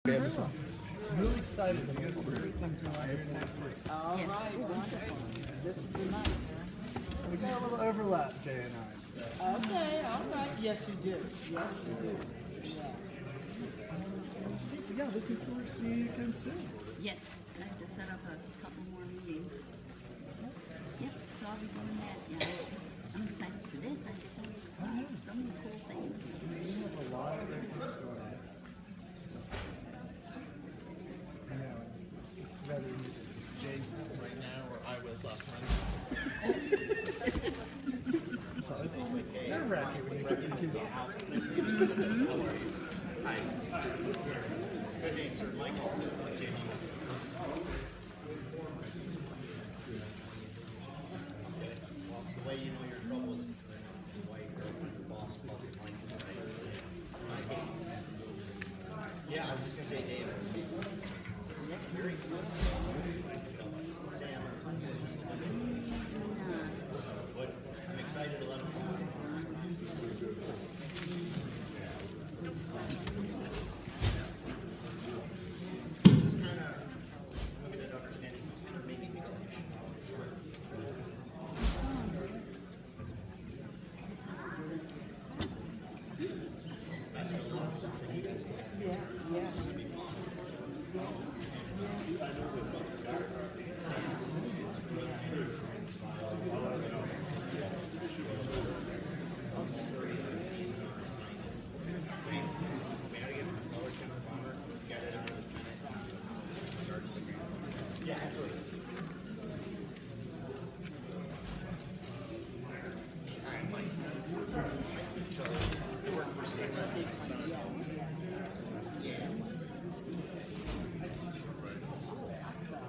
Really excited. We got some great things going on here tonight too. All right, wonderful. This is the night, We got a little overlap, Jay and I. So. Okay, all right. Yes, you do. Yes, you do. Yeah, looking forward to seeing you again soon. Yes, I have to set up a couple more meetings. Yep, so I'll be doing that. Yeah, I'm excited for this. I have so many cool things. We have a lot of great things going on. I know, it's rather easy. Jay's right now where I was last night. So it's nerve-wracking when you get your kids out. Hi. Good name, sir. Mike also. Let's see. The way you know your trouble is your wife or your boss wasn't like my case. Yeah, I was just going to say Dave. Very cool. Sam. But I'm excited to let him know what's going on.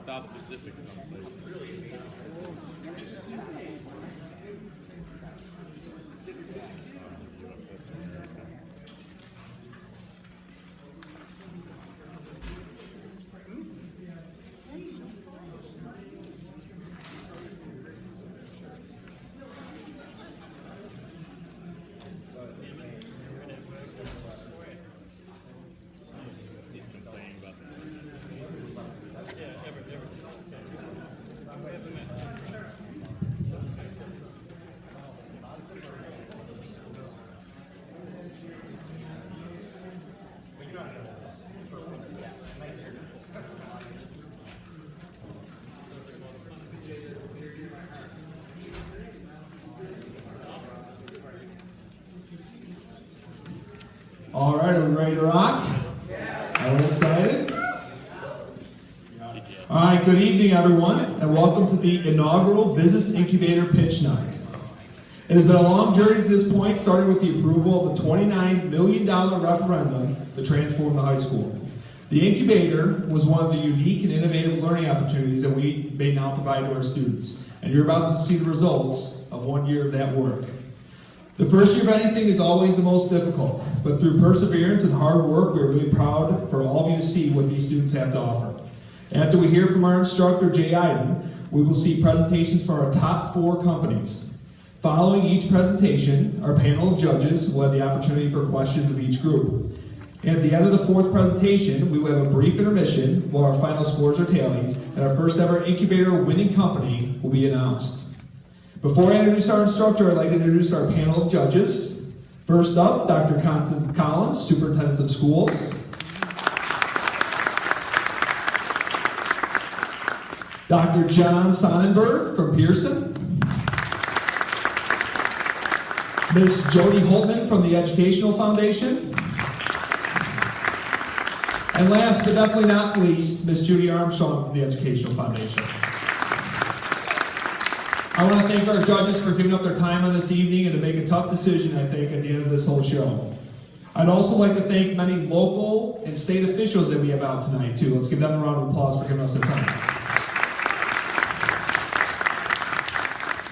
South Pacific someplace. He's complaining about that. Yeah, everything. All right, are we ready to rock? Are we excited? All right, good evening, everyone, and welcome to the inaugural Business Incubator Pitch Night. It has been a long journey to this point, starting with the approval of the $29 million referendum to transform the high school. The Incubator was one of the unique and innovative learning opportunities that we may now provide to our students, and you're about to see the results of 1 year of that work. The first year of anything is always the most difficult, but through perseverance and hard work, we're really proud for all of you to see what these students have to offer. After we hear from our instructor, Jay Iden, we will see presentations from our top 4 companies. Following each presentation, our panel of judges will have the opportunity for questions of each group. And at the end of the 4th presentation, we will have a brief intermission while our final scores are tallied, and our first ever Incubator winning company will be announced. Before I introduce our instructor, I'd like to introduce our panel of judges. First up, Dr. Constance Collins, Superintendent of Schools. Dr. John Sonnenberg from Pearson. Ms. Jody Holtman from the Educational Foundation. And last but definitely not least, Ms. Judy Armstrong from the Educational Foundation. I want to thank our judges for giving up their time on this evening and to make a tough decision, I think, at the end of this whole show. I'd also like to thank many local and state officials that we have out tonight, too. Let's give them a round of applause for giving us their time.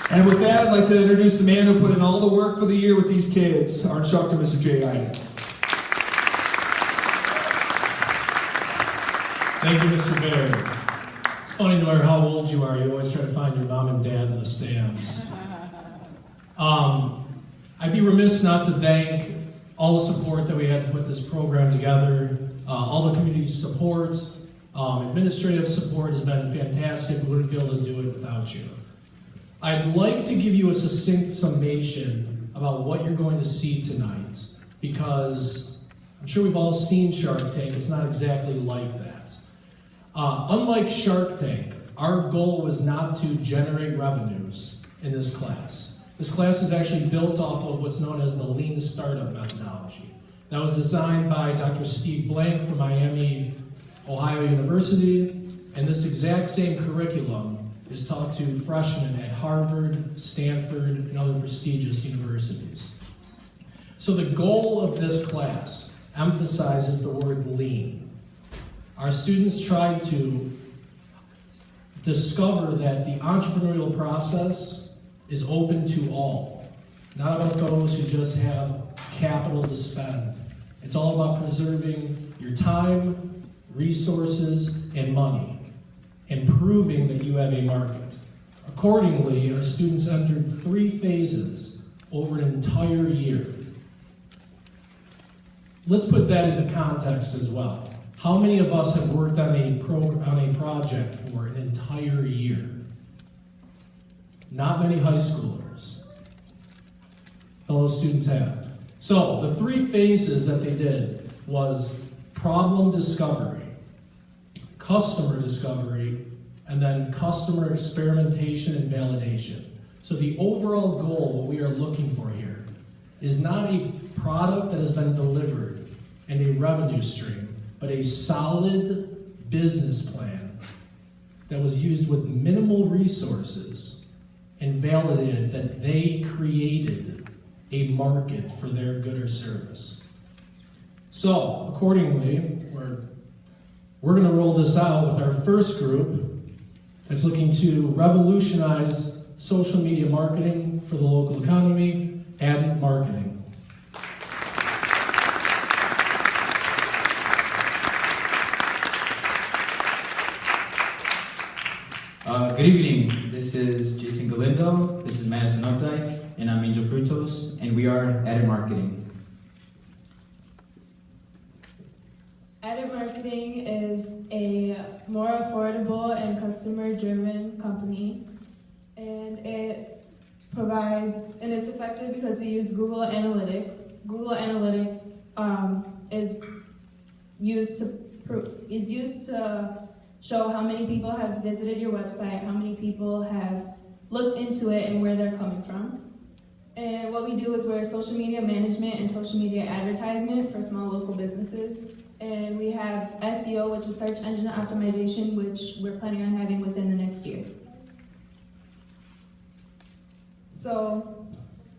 And with that, I'd like to introduce the man who put in all the work for the year with these kids, our instructor, Mr. Jay Iden. Thank you, Mr. Baird. It's funny no matter how old you are, you always try to find your mom and dad in the stands. I'd be remiss not to thank all the support that we had to put this program together. All the community support, administrative support has been fantastic. We wouldn't be able to do it without you. I'd like to give you a succinct summation about what you're going to see tonight, because I'm sure we've all seen Shark Tank. It's not exactly like that. Unlike Shark Tank, our goal was not to generate revenues in this class. This class is actually built off of what's known as the Lean Startup methodology. That was designed by Dr. Steve Blank from Miami, Ohio University, and this exact same curriculum is taught to freshmen at Harvard, Stanford, and other prestigious universities. So the goal of this class emphasizes the word lean. Our students tried to discover that the entrepreneurial process is open to all, not about those who just have capital to spend. It's all about preserving your time, resources, and money, and proving that you have a market. Accordingly, our students entered 3 phases over an entire year. Let's put that into context as well. How many of us have worked on a project for an entire year? Not many high schoolers. Fellow students have. So the 3 phases that they did was problem discovery, customer discovery, and then customer experimentation and validation. So the overall goal, what we are looking for here, is not a product that has been delivered and a revenue stream, but a solid business plan that was used with minimal resources and validated that they created a market for their good or service. So, accordingly, we're going to roll this out with our first group that's looking to revolutionize social media marketing for the local economy, Ad Marketing. Good evening. This is Jason Galindo, this is Madison Updike, and I'm Angel Frutos, and we are Ad Marketing. Ad Marketing is a more affordable and customer-driven company, and it's effective because we use Google Analytics. Google Analytics is used to show how many people have visited your website, how many people have looked into it, and where they're coming from. And what we do is we're social media management and social media advertisement for small local businesses. And we have SEO, which is search engine optimization, which we're planning on having within the next year. So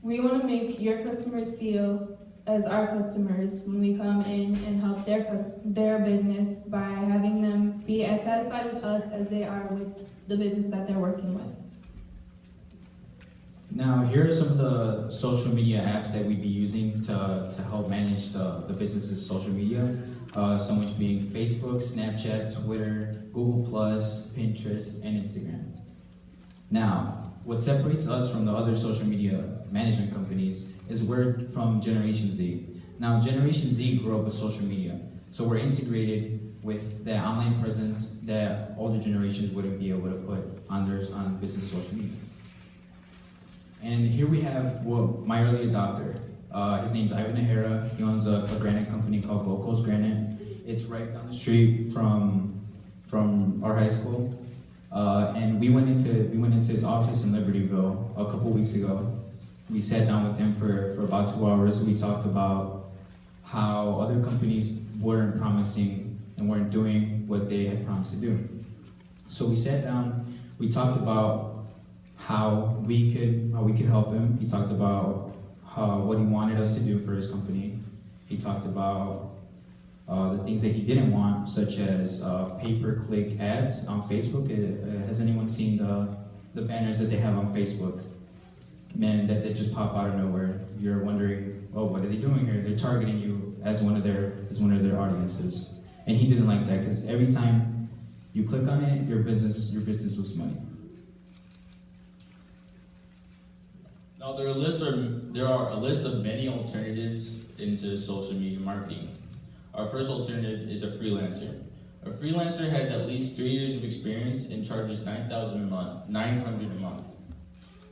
we want to make your customers feel as our customers when we come in and help their business by having them be as satisfied with us as they are with the business that they're working with. Now, here are some of the social media apps that we'd be using to help manage the business's social media. Some which being Facebook, Snapchat, Twitter, Google+, Pinterest, and Instagram. Now, what separates us from the other social media management companies is we're from Generation Z. Now, Generation Z grew up with social media, so we're integrated with the online presence that older generations wouldn't be able to put on business social media. And here we have my early adopter. His name's Ivan Nahara. He owns a granite company called Gold Coast Granite. It's right down the street from our high school. And we went into his office in Libertyville a couple weeks ago. We sat down with him for about 2 hours. We talked about how other companies weren't promising and weren't doing what they had promised to do. So we sat down, we talked about how we could help him. He talked about what he wanted us to do for his company. He talked about the things that he didn't want, such as pay-per-click ads on Facebook. Has anyone seen the banners that they have on Facebook? Man, that just pop out of nowhere. You're wondering, oh, what are they doing here? They're targeting you as one of their audiences. And he didn't like that because every time you click on it, your business loses money. Now there are a list of many alternatives into social media marketing. our first alternative is a freelancer. A freelancer has at least 3 years of experience and charges $900 a month.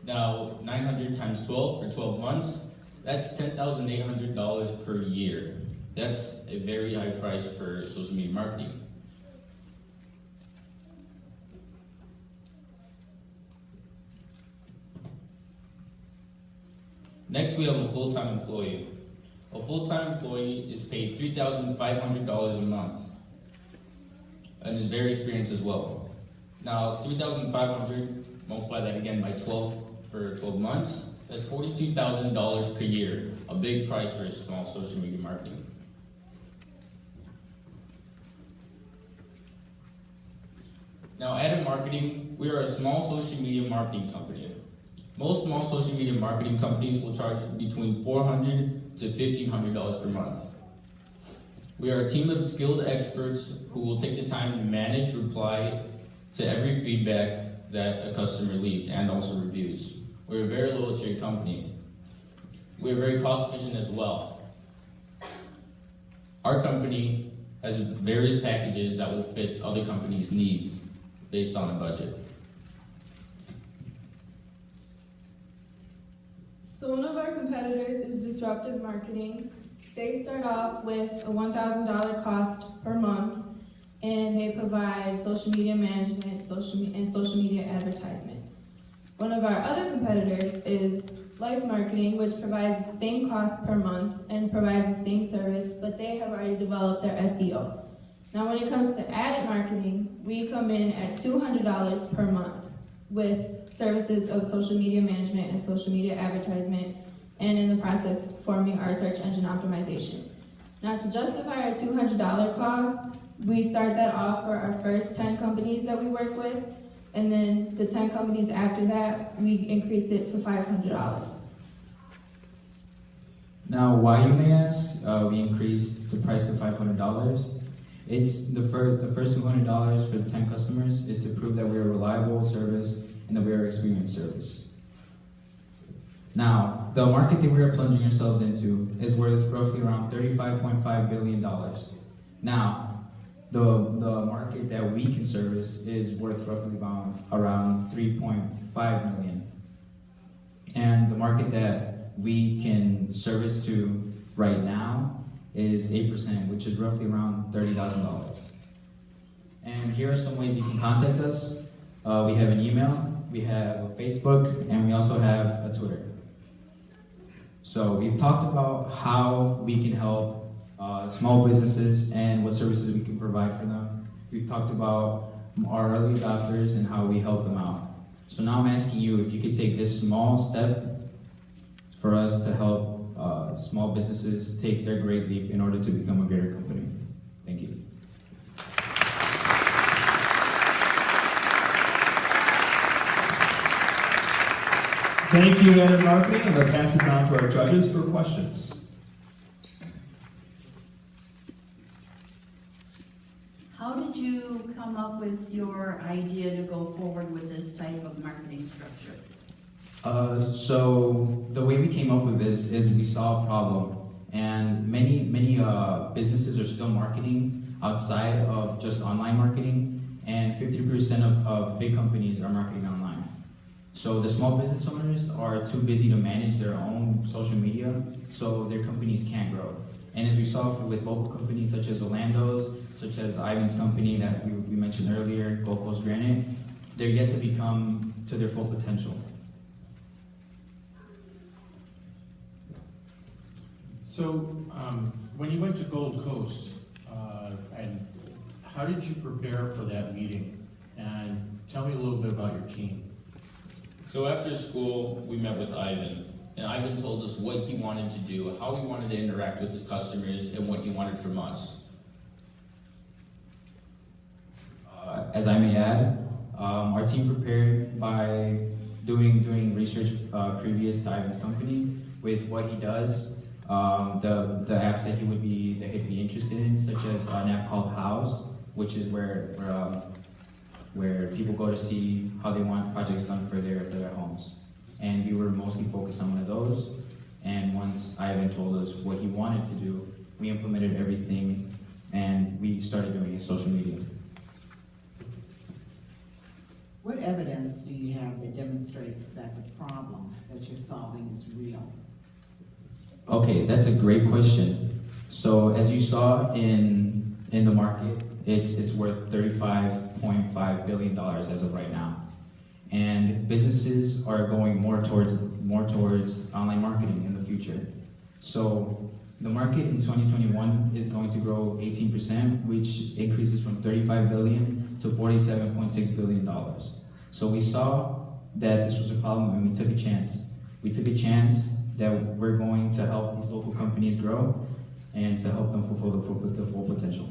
Now, 900 times 12 for 12 months, that's $10,800 per year. That's a very high price for social media marketing. Next, we have a full-time employee. A full-time employee is paid $3,500 a month and is very experienced as well. Now, $3,500, multiply that again by 12 for 12 months, that's $42,000 per year, a big price for a small social media marketing. Now, at Marketing, we are a small social media marketing company. Most small social media marketing companies will charge between $400 to $1,500 per month. We are a team of skilled experts who will take the time to manage, reply to every feedback that a customer leaves and also reviews. We're a very low tier company. We're very cost efficient as well. Our company has various packages that will fit other companies' needs based on a budget. So one of our competitors is Disruptive Marketing. They start off with a $1,000 cost per month, and they provide social media management, social media advertisement. One of our other competitors is Life Marketing, which provides the same cost per month and provides the same service, but they have already developed their SEO. Now when it comes to Added Marketing, we come in at $200 per month with services of social media management and social media advertisement, and in the process forming our search engine optimization. Now to justify our $200 cost, we start that off for our first 10 companies that we work with, and then the 10 companies after that, we increase it to $500. Now, why, you may ask, we increased the price to $500? It's the first $200 for the 10 customers is to prove that we're a reliable service and that we are experienced service. Now, the market that we are plunging ourselves into is worth roughly around $35.5 billion. Now, the market that we can service is worth roughly around 3.5 million. And the market that we can service to right now is 8%, which is roughly around $30,000. And here are some ways you can contact us. We have an email, we have a Facebook, and we also have a Twitter. So we've talked about how we can help small businesses and what services we can provide for them. We've talked about our early adopters and how we help them out. So now I'm asking you if you could take this small step for us to help small businesses take their great leap in order to become a greater company. Thank you. Thank you, Added Marketing. I'm going to pass it down to our judges for questions. How did you come up with your idea to go forward with this type of marketing structure? So the way we came up with this is we saw a problem, and many businesses are still marketing outside of just online marketing, and 50% of big companies are marketing online. So the small business owners are too busy to manage their own social media, so their companies can't grow. And as we saw with local companies such as Orlando's, such as Ivan's company that we mentioned earlier, Gold Coast Granite, they're yet to become to their full potential. So, when you went to Gold Coast, and how did you prepare for that meeting? And tell me a little bit about your team. So after school, we met with Ivan, and Ivan told us what he wanted to do, how he wanted to interact with his customers, and what he wanted from us. As I may add, our team prepared by doing research previous to Ivan's company with what he does, the apps that he'd be interested in, such as an app called House, which is where people go to see how they want projects done for their homes. And we were mostly focused on one of those. And once Ivan told us what he wanted to do, we implemented everything and we started doing it social media. What evidence do you have that demonstrates that the problem that you're solving is real? Okay, that's a great question. So as you saw in the market, it's worth $35.5 billion as of right now. And businesses are going more towards online marketing in the future. So the market in 2021 is going to grow 18%, which increases from $35 billion to $47.6 billion. So we saw that this was a problem and we took a chance. We took a chance that we're going to help these local companies grow and to help them fulfill the full potential.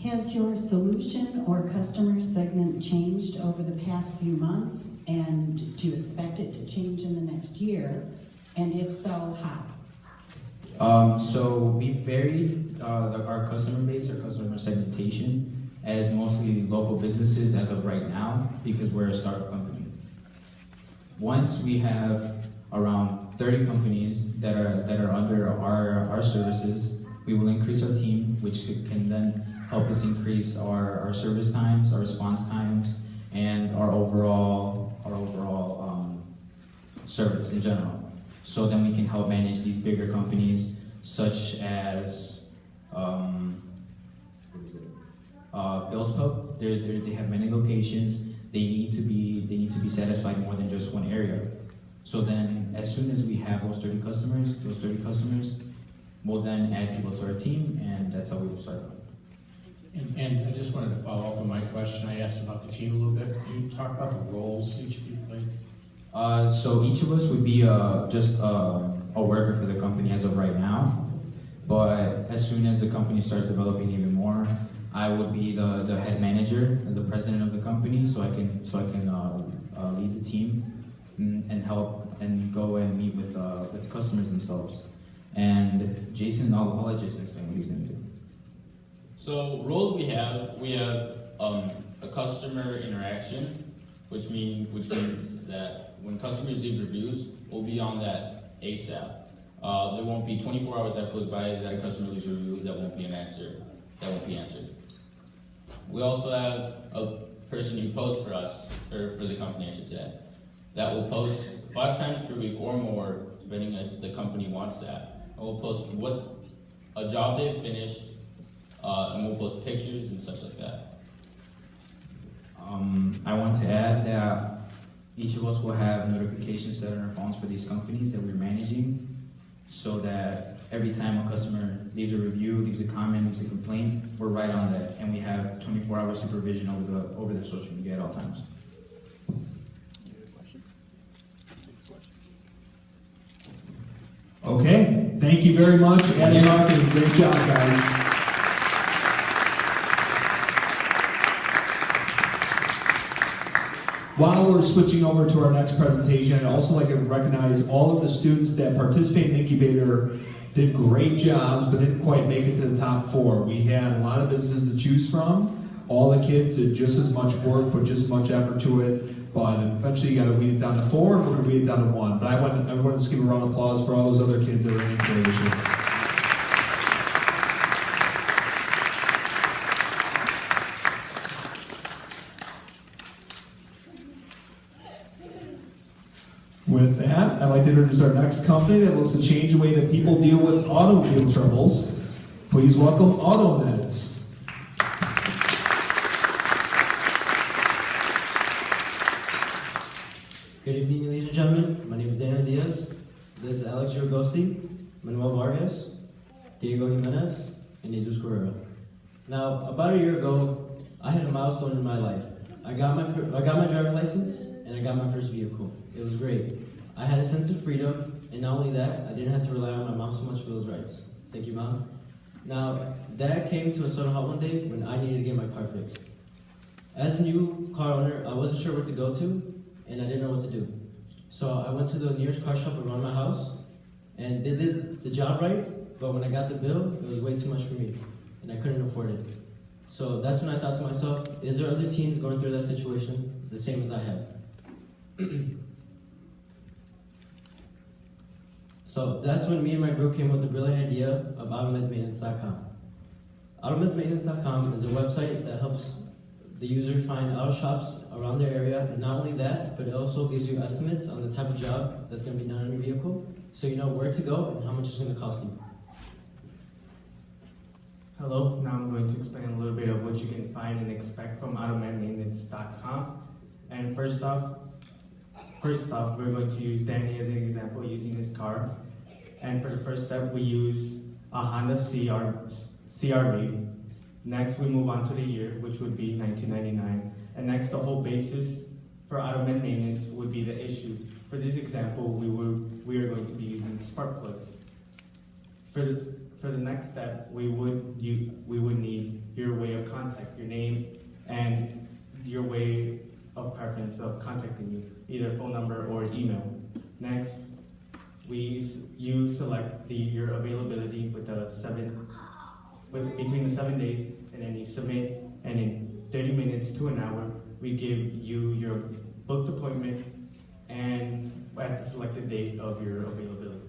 Has your solution or customer segment changed over the past few months, and do you expect it to change in the next year? And if so, how? So we varied our customer base, our customer segmentation, as mostly local businesses as of right now, because we're a startup company. Once we have around 30 companies that are under our services, we will increase our team, which can then help us increase our service times, our response times, and our overall service in general. So then we can help manage these bigger companies, such as Bill's Pub. They have many locations. They need to be satisfied more than just one area. So then, as soon as we have those 30 customers, we'll then add people to our team, and that's how we will start. And I just wanted to follow up on my question. I asked about the team a little bit. Could you talk about the roles each of you played? So each of us would be just a worker for the company as of right now. But as soon as the company starts developing even more, I would be the head manager, the president of the company, so I can lead the team and help and go and meet with the customers themselves. And Jason, I'll let Jason explain what he's going to do. So roles we have a customer interaction, which means that when customers leave reviews, we'll be on that ASAP. There won't be 24 hours that goes by that a customer leaves a review that won't be answered. We also have a person who posts for us, or for the company I should say, that will post 5 times per week or more, depending if the company wants that. And we'll post what a job they've finished, and we'll post pictures and such like that. I want to add that each of us will have notifications set on our phones for these companies that we're managing, so that every time a customer leaves a review, leaves a comment, leaves a complaint, we're right on that, and we have 24-hour supervision over their social media at all times. Okay, thank you very much, Adam Marketing. Great job, guys. While we're switching over to our next presentation, I'd also like to recognize all of the students that participate in Incubator did great jobs, but didn't quite make it to the top 4. We had a lot of businesses to choose from. All the kids did just as much work, put just as much effort to it, but eventually you got to weed it down to 4, and we're going to weed it down to 1. But I want to just give a round of applause for all those other kids that are in Incubation. With that, I'd like to introduce our next company that looks to change the way that people deal with automobile troubles. Please welcome AutoMeds. Good evening, ladies and gentlemen. My name is Daniel Diaz. This is Alex Uragosti, Manuel Vargas, Diego Jimenez, and Jesus Correra. Now, about a year ago, I hit a milestone in my life. I got my driver's license, and I got my first vehicle. It was great. I had a sense of freedom, and not only that, I didn't have to rely on my mom so much for those rides. Thank you, Mom. Now, Dad came to a sudden halt one day when I needed to get my car fixed. As a new car owner, I wasn't sure where to go to, and I didn't know what to do. So I went to the nearest car shop around my house, and they did the job right, but when I got the bill, it was way too much for me, and I couldn't afford it. So that's when I thought to myself, is there other teens going through that situation the same as I have? So that's when me and my group came up with the brilliant idea of automedmaintenance.com. Automedmaintenance.com is a website that helps the user find auto shops around their area, and not only that, but it also gives you estimates on the type of job that's going to be done on your vehicle, so you know where to go and how much it's going to cost you. Hello, now I'm going to explain a little bit of what you can find and expect from automedmaintenance.com. And first off, we're going to use Danny as an example using his car. And for the first step, we use a Honda CR-V. Next, we move on to the year, which would be 1999. And next, the whole basis for automed maintenance would be the issue. For this example, we are going to be using spark plugs. For the next step, we would need your way of contact, your name, and your way of preference of contacting you, either phone number or email. Next, you select your availability between the 7 days, and then you submit, and in 30 minutes to an hour, we give you your booked appointment and at the selected date of your availability.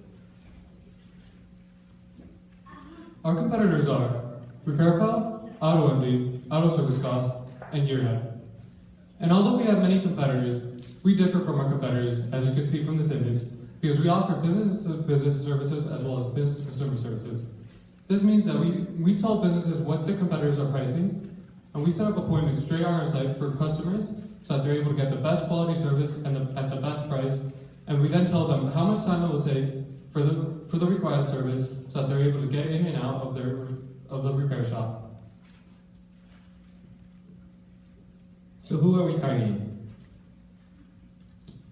Our competitors are RepairPal, AutoMD, Auto Service Cost, and Gearhead. And although we have many competitors, we differ from our competitors, as you can see from this image, because we offer business-to-business services as well as business-to-consumer services. This means that we tell businesses what the competitors are pricing, and we set up appointments straight on our site for customers so that they're able to get the best quality service and at the best price, and we then tell them how much time it will take for the required service so that they're able to get in and out of the repair shop. So who are we targeting?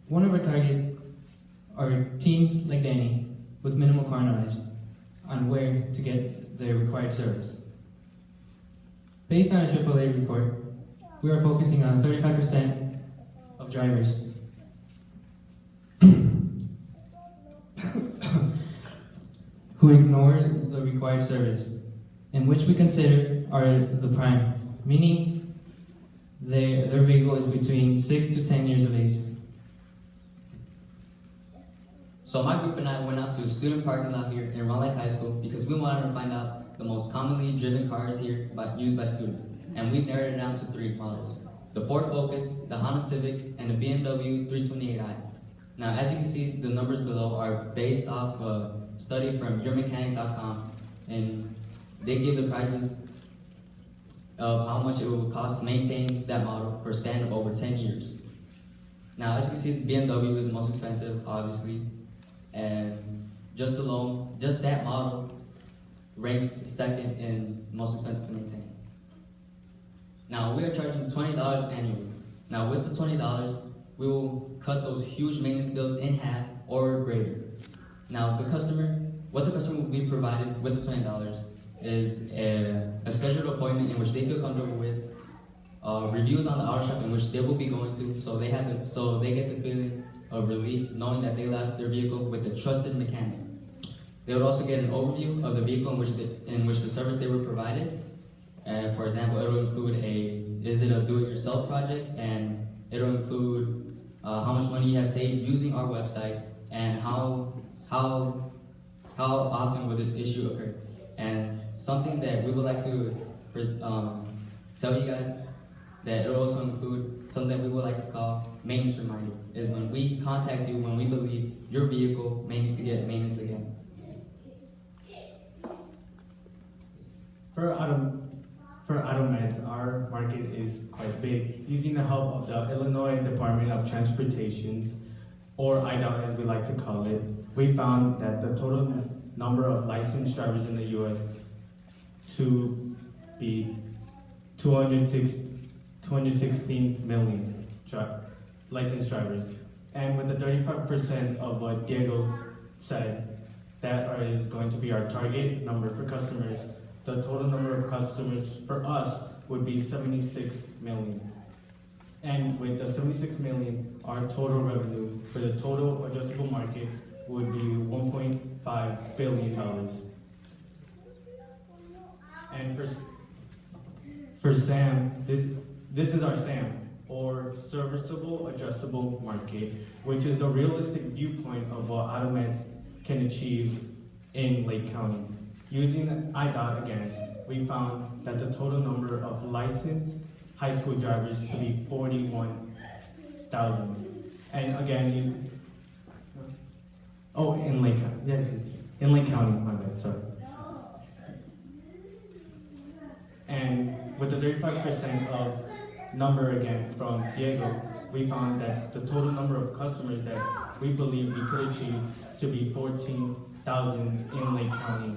One of our targets are teens like Danny with minimal car knowledge on where to get the required service. Based on a AAA report, we are focusing on 35% of drivers who ignore the required service, and which we consider are the prime, meaning their vehicle is between 6 to 10 years of age. So my group and I went out to a student parking lot here in Round Lake High School because we wanted to find out the most commonly driven cars here used by students. And we narrowed it down to 3 models: the Ford Focus, the Honda Civic, and the BMW 328i. Now, as you can see, the numbers below are based off a study from yourmechanic.com, and they give the prices of how much it will cost to maintain that model for a span of over 10 years. Now, as you can see, the BMW is the most expensive, obviously, and just that model ranks second in most expensive to maintain. Now, we are charging $20 annually. Now, with the $20, we will cut those huge maintenance bills in half or greater. Now, what the customer will be provided with the $20 is a scheduled appointment in which they feel comfortable with, reviews on the auto shop in which they will be going to, so they get the feeling of relief knowing that they left their vehicle with a trusted mechanic. They would also get an overview of the vehicle in which the service they were provided. For example, it will include is it a do-it-yourself project, and it will include how much money you have saved using our website, and how often will this issue occur. And something that we would like to tell you guys, that it will also include something that we would like to call maintenance reminder, is when we contact you when we believe your vehicle may need to get maintenance again. For AutoMeds, our market is quite big. Using the help of the Illinois Department of Transportation, or IDOT as we like to call it, we found that the total number of licensed drivers in the U.S. to be 216 million licensed drivers. And with the 35% of what Diego said, that is going to be our target number for customers. The total number of customers for us would be 76 million. And with the 76 million, our total revenue for the total addressable market would be $1.5 billion. And for SAM, this is our SAM, or Serviceable Addressable Market, which is the realistic viewpoint of what AutoMeds can achieve in Lake County. Using IDOT again, we found that the total number of licensed high school drivers to be 41,000. And again, in Lake County, yeah, in Lake County, my bad, sorry. And with the 35% of number again from Diego, we found that the total number of customers that we believe we could achieve to be 14,000 in Lake County,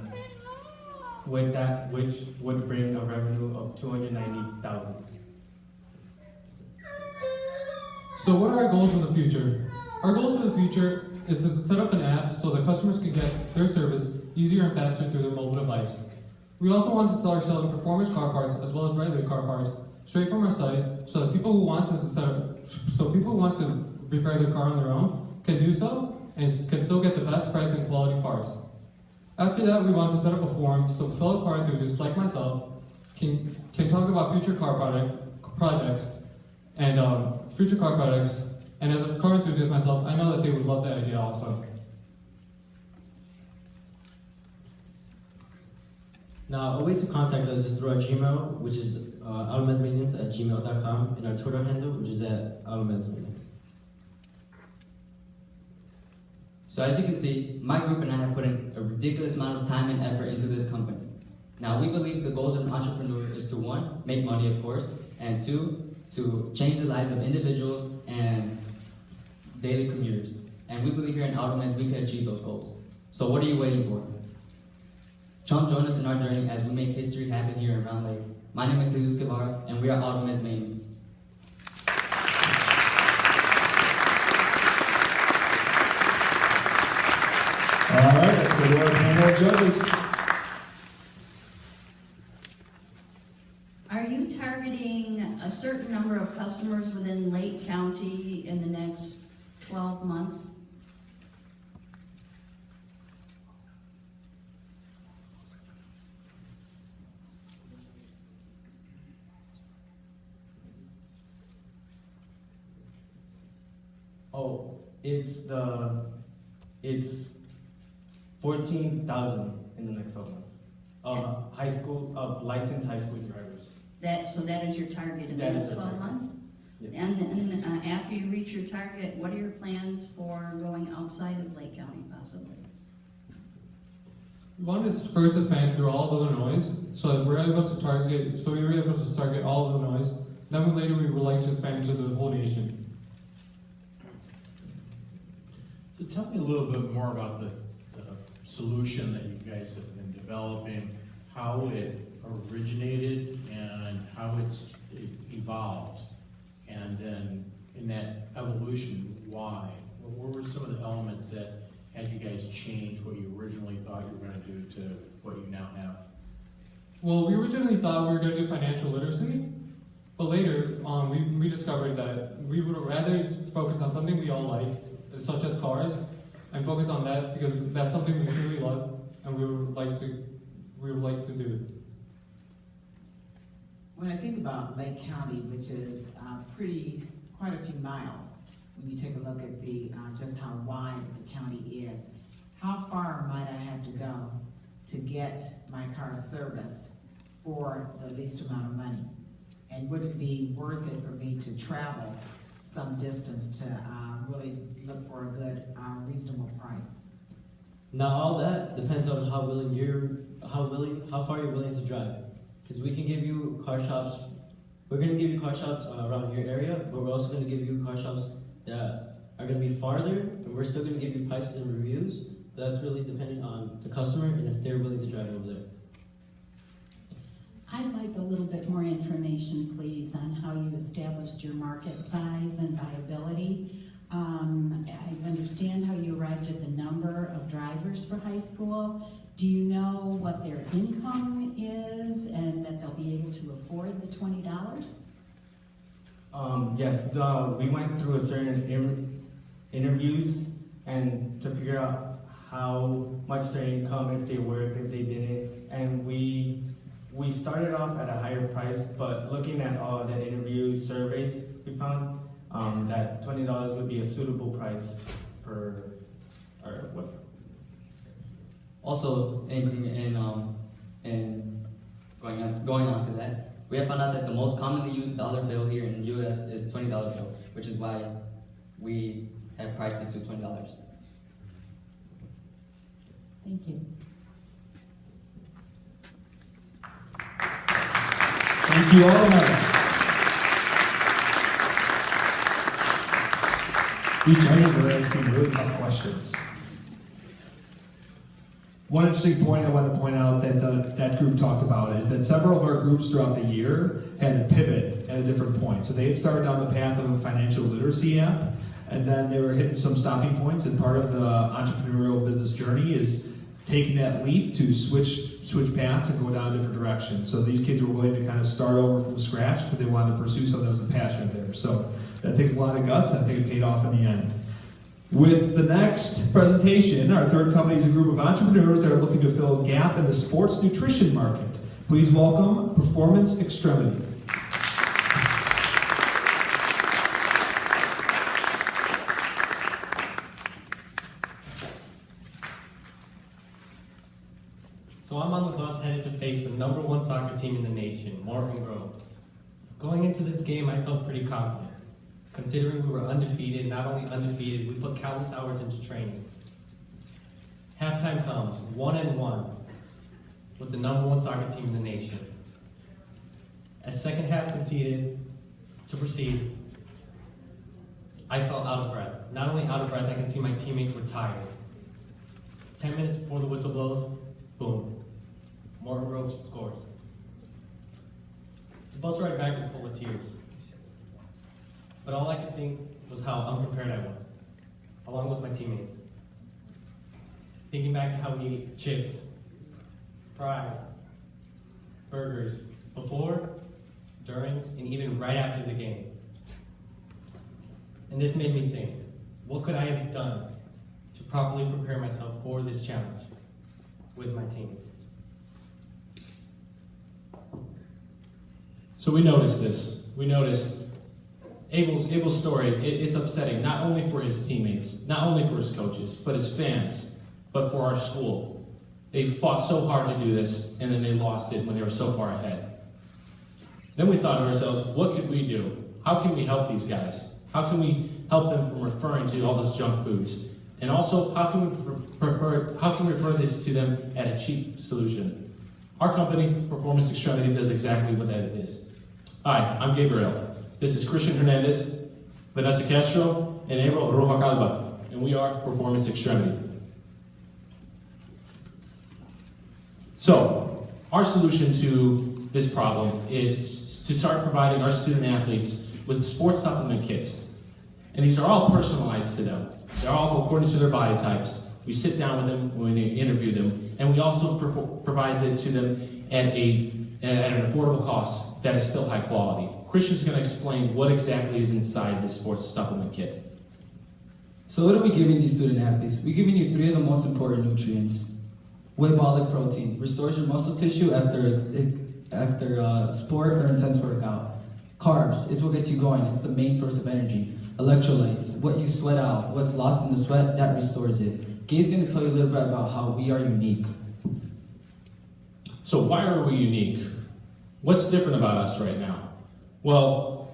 with that, which would bring a revenue of 290,000. So what are our goals for the future? Our goals for the future is to set up an app so that customers can get their service easier and faster through their mobile device. We also want to start selling performance car parts as well as regular car parts straight from our site, so that people who want to repair their car on their own can do so and can still get the best price and quality parts. After that, we want to set up a forum so fellow car enthusiasts like myself can talk about future car projects. And as a car enthusiast myself, I know that they would love that idea also. Now, a way to contact us is through our Gmail, which is automensmaintenance@gmail.com, and our Twitter handle, which is @automensmaintenance. So as you can see, my group and I have put in a ridiculous amount of time and effort into this company. Now, we believe the goals of an entrepreneur is to, 1, make money, of course, and 2, to change the lives of individuals and daily commuters. And we believe here in Automens we can achieve those goals. So what are you waiting for? Come join us in our journey as we make history happen here in Round Lake. My name is Jesus Guevara, and we are Automens Maintenance. All right, let's go to our panel of judges. Are you targeting a certain number of customers within Lake County in the next 12 months? Oh, it's 14,000 in the next 12 months of licensed high school drivers. So that is your target in the That next is our 12 target. months? Yes. And then after you reach your target, what are your plans for going outside of Lake County possibly? We wanted to first expand through all of Illinois, so that we were able to target all of Illinois. Then later we would like to expand to the whole nation. So tell me a little bit more about the solution that you guys have been developing, how it originated and how it evolved. And then in that evolution, why? What were some of the elements that had you guys change what you originally thought you were going to do to what you now have? Well, we originally thought we were going to do financial literacy, but later we discovered that we would rather focus on something we all like, such as cars, and focus on that because that's something we truly love and we would like to do. When I think about Lake County, which is quite a few miles, when you take a look at just how wide the county is, how far might I have to go to get my car serviced for the least amount of money? And would it be worth it for me to travel some distance to really look for a good, reasonable price? Now, all that depends on how far you're willing to drive. Because we can give you car shops. We're going to give you car shops around your area, but we're also going to give you car shops that are going to be farther, and we're still going to give you prices and reviews. But that's really depending on the customer and if they're willing to drive over there. I'd like a little bit more information, please, on how you established your market size and viability. I understand how you arrived at the number of drivers for high school. Do you know what their income is and that they'll be able to afford the $20? Yes, we went through a certain interviews and to figure out how much their income, if they work, if they didn't, and we started off at a higher price, but looking at all the interviews, surveys, we found that $20 would be a suitable price for our website. Also, going on to that, we have found out that the most commonly used dollar bill here in the U.S. is $20 bill, which is why we have priced it to $20. Thank you. Thank you all. These judges are asking really tough questions. One interesting point I want to point out that that group talked about is that several of our groups throughout the year had to pivot at a different point. So they had started down the path of a financial literacy app, and then they were hitting some stopping points, and part of the entrepreneurial business journey is taking that leap to switch paths and go down a different direction. So these kids were willing to kind of start over from scratch because they wanted to pursue something that was a passion there. So that takes a lot of guts, and I think it paid off in the end. With the next presentation, our third company is a group of entrepreneurs that are looking to fill a gap in the sports nutrition market. Please welcome Performance Extremity. So I'm on the bus headed to face the #1 soccer team in the nation, Morton Grove. Going into this game, I felt pretty confident. Considering we were undefeated, not only undefeated, we put countless hours into training. Halftime comes, 1-1, with the #1 soccer team in the nation. As second half conceded to proceed, I felt out of breath. Not only out of breath, I could see my teammates were tired. 10 minutes before the whistle blows, boom, Morton Grove scores. The bus ride back was full of tears. But all I could think was how unprepared I was, along with my teammates. Thinking back to how we ate chips, fries, burgers, before, during, and even right after the game. And this made me think, what could I have done to properly prepare myself for this challenge with my team? So we noticed this. We noticed Abel's story. It's upsetting, not only for his teammates, not only for his coaches, but his fans, but for our school. They fought so hard to do this, and then they lost it when they were so far ahead. Then we thought to ourselves, what could we do? How can we help these guys? How can we help them from referring to all those junk foods? And also, how can we refer this to them at a cheap solution? Our company, Performance Extremity, does exactly what that is. Hi, I'm Gabriel. This is Christian Hernandez, Vanessa Castro, and April Roja Calva, and we are Performance Extremity. So, our solution to this problem is to start providing our student athletes with sports supplement kits. And these are all personalized to them. They're all according to their body types. We sit down with them when we interview them, and we also provide it to them at an affordable cost that is still high quality. Christian's going to explain what exactly is inside this sports supplement kit. So what are we giving these student athletes? We're giving you 3 of the most important nutrients. Whey-bolic protein restores your muscle tissue after sport or intense workout. Carbs is what gets you going. It's the main source of energy. Electrolytes, what you sweat out, what's lost in the sweat, that restores it. Gabe's going to tell you a little bit about how we are unique. So why are we unique? What's different about us right now? Well,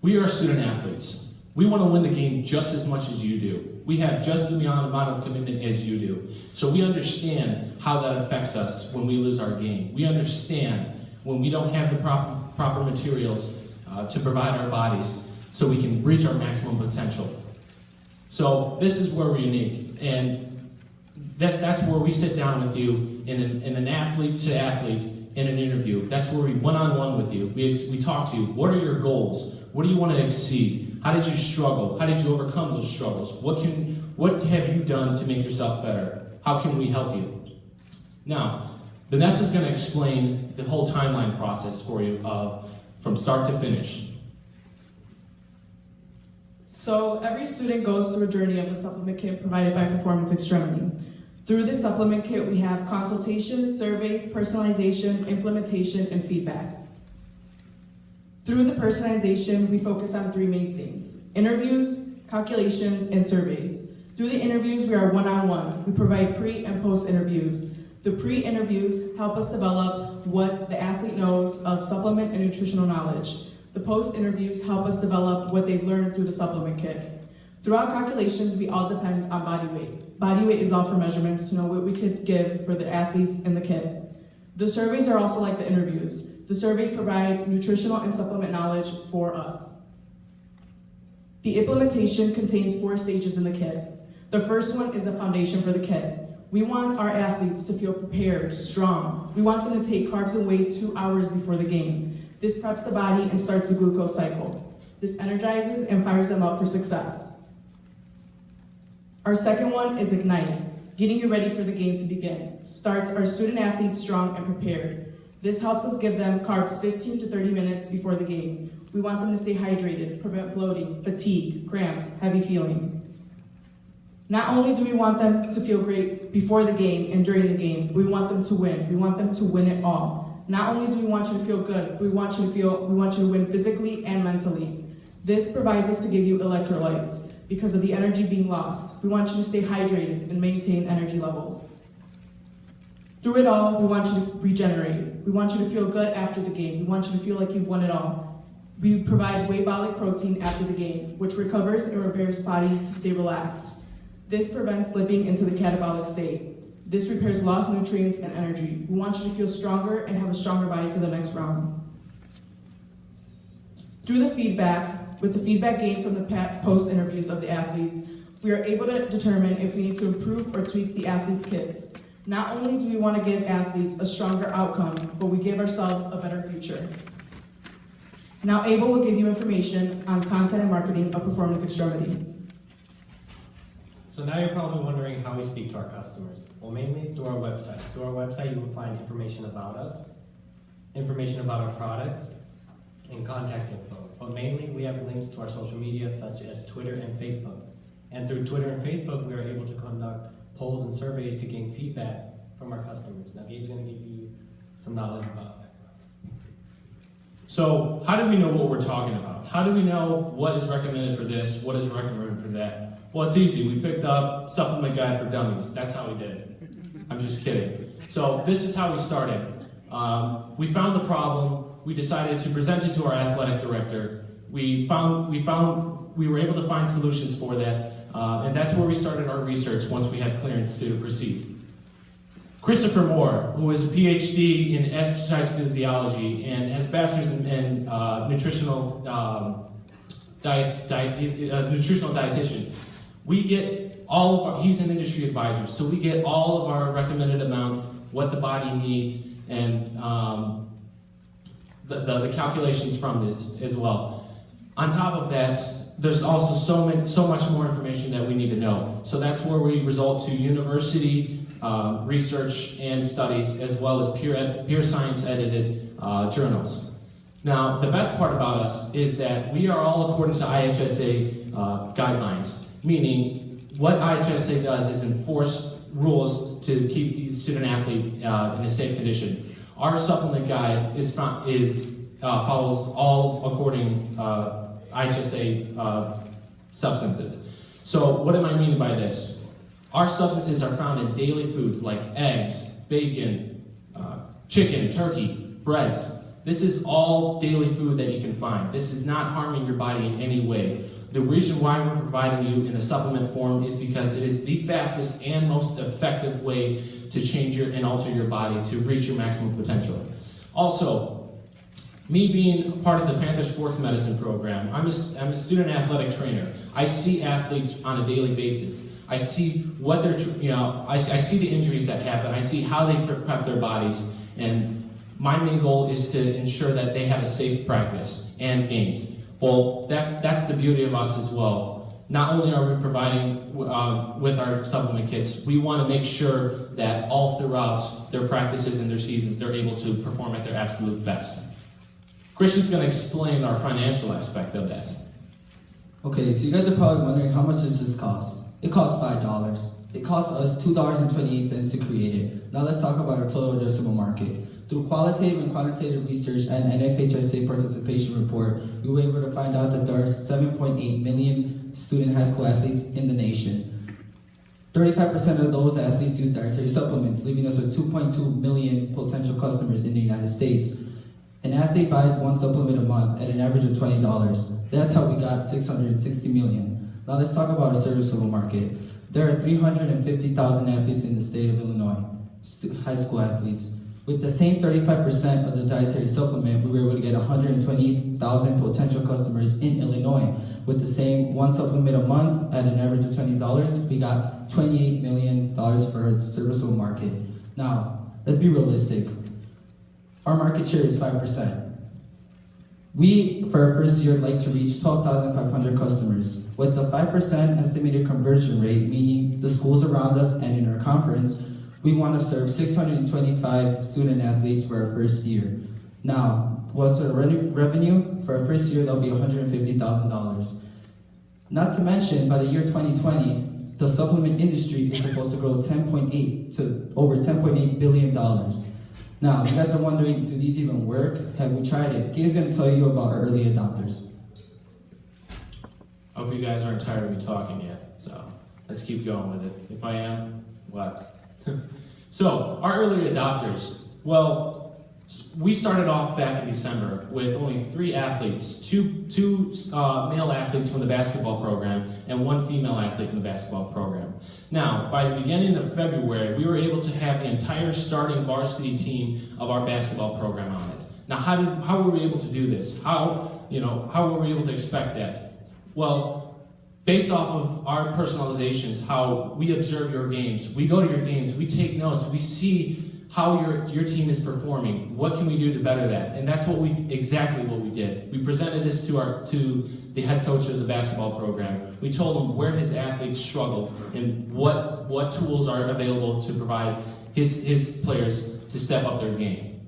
we are student athletes. We want to win the game just as much as you do. We have just the amount of commitment as you do. So we understand how that affects us when we lose our game. We understand when we don't have the proper materials to provide our bodies so we can reach our maximum potential. So this is where we're unique. And that's where we sit down with you in an athlete to athlete in an interview. That's where we one-on-one with you. We talk to you. What are your goals? What do you want to exceed? How did you struggle? How did you overcome those struggles? What have you done to make yourself better? How can we help you? Now, Vanessa's going to explain the whole timeline process for you from start to finish. So every student goes through a journey of a supplement kit provided by Performance Extremity. Through this supplement kit, we have consultation, surveys, personalization, implementation, and feedback. Through the personalization, we focus on 3 main things: interviews, calculations, and surveys. Through the interviews, we are one-on-one. We provide pre and post interviews. The pre-interviews help us develop what the athlete knows of supplement and nutritional knowledge. The post-interviews help us develop what they've learned through the supplement kit. Throughout calculations, we all depend on body weight. Body weight is all for measurements to know what we could give for the athletes in the kit. The surveys are also like the interviews. The surveys provide nutritional and supplement knowledge for us. The implementation contains 4 stages in the kit. The first one is the foundation for the kit. We want our athletes to feel prepared, strong. We want them to take carbs and whey 2 hours before the game. This preps the body and starts the glucose cycle. This energizes and fires them up for success. Our second one is Ignite, getting you ready for the game to begin. Starts our student athletes strong and prepared. This helps us give them carbs 15 to 30 minutes before the game. We want them to stay hydrated, prevent bloating, fatigue, cramps, heavy feeling. Not only do we want them to feel great before the game and during the game, we want them to win. We want them to win it all. Not only do we want you to feel good, we want you to win physically and mentally. This provides us to give you electrolytes because of the energy being lost. We want you to stay hydrated and maintain energy levels. Through it all, we want you to regenerate. We want you to feel good after the game. We want you to feel like you've won it all. We provide whey-bolic protein after the game, which recovers and repairs bodies to stay relaxed. This prevents slipping into the catabolic state. This repairs lost nutrients and energy. We want you to feel stronger and have a stronger body for the next round. Through the feedback, with the feedback gained from the post interviews of the athletes, we are able to determine if we need to improve or tweak the athletes' kits. Not only do we want to give athletes a stronger outcome, but we give ourselves a better future. Now Abel will give you information on content and marketing of Performance Extremity. So now you're probably wondering how we speak to our customers. Well, mainly through our website. Through our website, you will find information about us, information about our products, and contact info. But mainly, we have links to our social media, such as Twitter and Facebook. And through Twitter and Facebook, we are able to conduct polls and surveys to gain feedback from our customers. Now, Gabe's going to give you some knowledge about that. So, how do we know what we're talking about? How do we know what is recommended for this, what is recommended for that? Well, it's easy. We picked up Supplement Guide for Dummies. That's how we did it. I'm just kidding. So this is how we started. We found the problem. We decided to present it to our athletic director. We were able to find solutions for that, and that's where we started our research once we had clearance to proceed. Christopher Moore, who is a PhD in exercise physiology and has bachelor's in nutritional dietitian. We get all of our, he's an industry advisor, so we get all of our recommended amounts, what the body needs, and the calculations from this as well. On top of that, there's also so much more information that we need to know. So that's where we resort to university research and studies, as well as peer science edited journals. Now, the best part about us is that we are all according to IHSA guidelines, meaning what IHSA does is enforce rules to keep the student athlete in a safe condition. Our supplement guide follows all according IHSA substances. So what am I meaning by this? Our substances are found in daily foods like eggs, bacon, chicken, turkey, breads. This is all daily food that you can find. This is not harming your body in any way. The reason why we're providing you in a supplement form is because it is the fastest and most effective way to change and alter your body to reach your maximum potential. Also, me being part of the Panther Sports Medicine program, I'm a student athletic trainer. I see athletes on a daily basis. I see what they're, I see the injuries that happen. I see how they prep their bodies, and my main goal is to ensure that they have a safe practice and games. Well, that's the beauty of us as well. Not only are we providing with our supplement kits, we want to make sure that all throughout their practices and their seasons, they're able to perform at their absolute best. Christian's going to explain our financial aspect of that. Okay, so you guys are probably wondering, how much does this cost? It costs $5. It costs us $2.28 to create it. Now let's talk about our total addressable market. Through qualitative and quantitative research and NFHSA participation report, we were able to find out that there are 7.8 million student high school athletes in the nation. 35% of those athletes use dietary supplements, leaving us with 2.2 million potential customers in the United States. An athlete buys one supplement a month at an average of $20. That's how we got 660 million. Now let's talk about a serviceable market. There are 350,000 athletes in the state of Illinois, high school athletes. With the same 35% of the dietary supplement, we were able to get 120,000 potential customers in Illinois. With the same one supplement a month at an average of $20, we got $28 million for a serviceable market. Now, let's be realistic. Our market share is 5%. We, for our first year, like to reach 12,500 customers. With the 5% estimated conversion rate, meaning the schools around us and in our conference, we want to serve 625 student athletes for our first year. Now, what's our revenue? For our first year, that'll be $150,000. Not to mention, by the year 2020, the supplement industry is supposed to grow 10.8 to over $10.8 billion. Now, you guys are wondering, do these even work? Have we tried it? Gabe's going to tell you about our early adopters. I hope you guys aren't tired of me talking yet, so let's keep going with it. If I am, what? So, our early adopters. Well, we started off back in December with only 3 athletes, two male athletes from the basketball program and 1 female athlete from the basketball program. Now, by the beginning of February, we were able to have the entire starting varsity team of our basketball program on it. Now, how were we able to do this? How were we able to expect that? Well, based off of our personalizations, how we observe your games, we go to your games, we take notes, we see how your team is performing. What can we do to better that? And that's exactly what we did. We presented this to the head coach of the basketball program. We told him where his athletes struggled and what tools are available to provide his players to step up their game.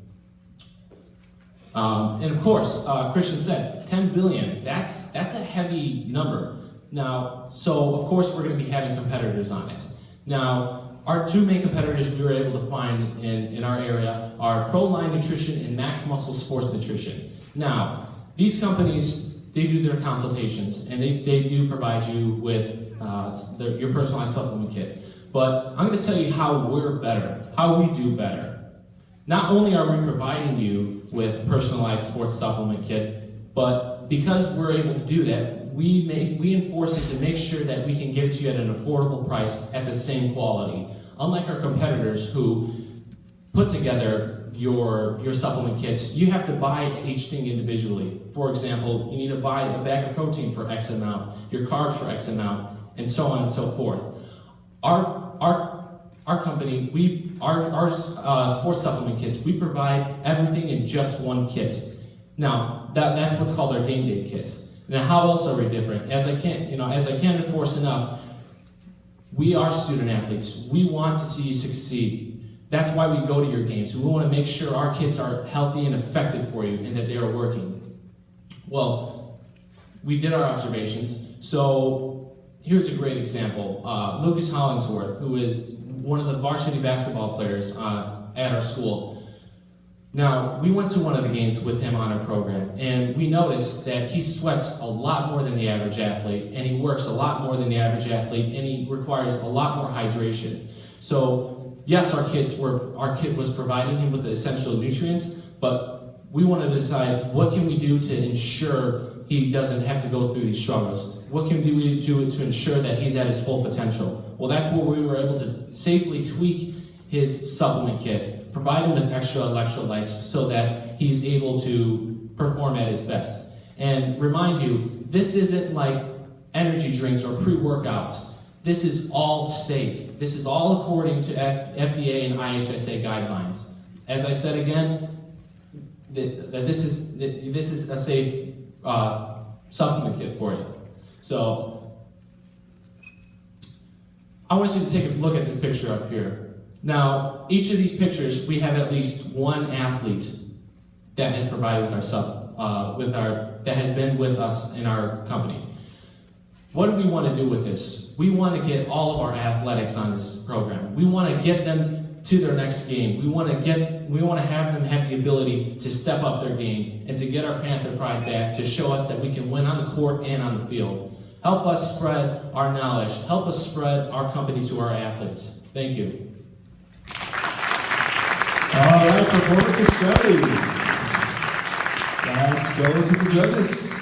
And of course, Christian said, 10 billion, that's a heavy number. Now, so of course we're going to be having competitors on it. Now, our 2 main competitors we were able to find in our area are ProLine Nutrition and Max Muscle Sports Nutrition. Now, these companies, they do their consultations and they do provide you with your personalized supplement kit. But I'm going to tell you how we're better, how we do better. Not only are we providing you with personalized sports supplement kit, but because we're able to do that, we enforce it to make sure that we can give it to you at an affordable price at the same quality. Unlike our competitors who put together your supplement kits, you have to buy each thing individually. For example, you need to buy a bag of protein for X amount, your carbs for X amount, and so on and so forth. Our company, our sports supplement kits, we provide everything in just one kit. Now, that's what's called our game day kits. Now, how else are we different? As I can't enforce enough, we are student athletes. We want to see you succeed. That's why we go to your games. We want to make sure our kits are healthy and effective for you and that they are working. Well, we did our observations. So here's a great example. Lucas Hollingsworth, who is one of the varsity basketball players at our school. Now, we went to one of the games with him on our program, and we noticed that he sweats a lot more than the average athlete, and he works a lot more than the average athlete, and he requires a lot more hydration. So, yes, our kit was providing him with the essential nutrients, but we wanted to decide what can we do to ensure he doesn't have to go through these struggles. What can we do to ensure that he's at his full potential? Well, that's where we were able to safely tweak his supplement kit, provide him with extra electrolytes so that he's able to perform at his best. And remind you, this isn't like energy drinks or pre-workouts. This is all safe. This is all according to FDA and IHSA guidelines. As I said again, this is a safe supplement kit for you. So I want you to take a look at the picture up here. Now, each of these pictures, we have at least one athlete that has provided with our that has been with us in our company. What do we want to do with this? We want to get all of our athletics on this program. We want to get them to their next game. We want to have them have the ability to step up their game and to get our Panther pride back to show us that we can win on the court and on the field. Help us spread our knowledge. Help us spread our company to our athletes. Thank you. All right, performance extremity. Let's go to the judges.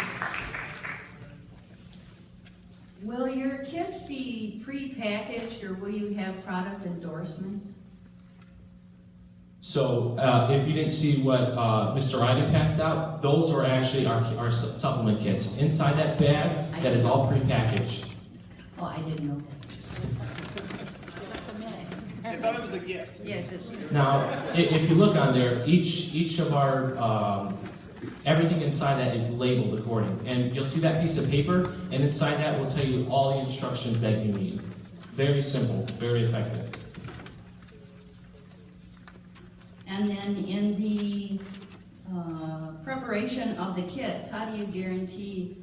Will your kits be pre-packaged or will you have product endorsements? So if you didn't see what Mr. Iden passed out, those are actually our supplement kits. Inside that bag, that is all pre-packaged. Oh, I didn't know that. I thought it was a gift. Yes. Now, if you look on there, each of our, everything inside that is labeled according. And you'll see that piece of paper, and inside that will tell you all the instructions that you need. Very simple, very effective. And then in the preparation of the kits, how do you guarantee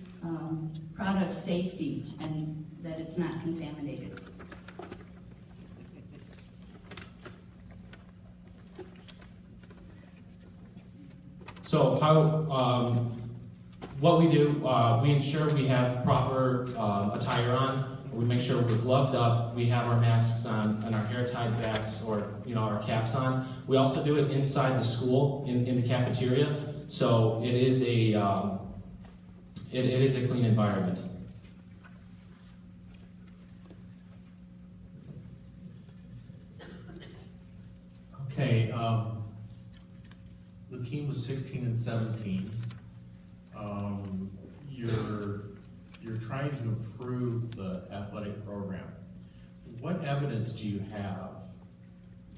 product safety and that it's not contaminated? So what we do, we ensure we have proper attire on. We make sure we're gloved up. We have our masks on and our hair tied backs or our caps on. We also do it inside the school in the cafeteria. So it is a clean environment. Okay, the team was 16 and 17. You're trying to improve the athletic program. What evidence do you have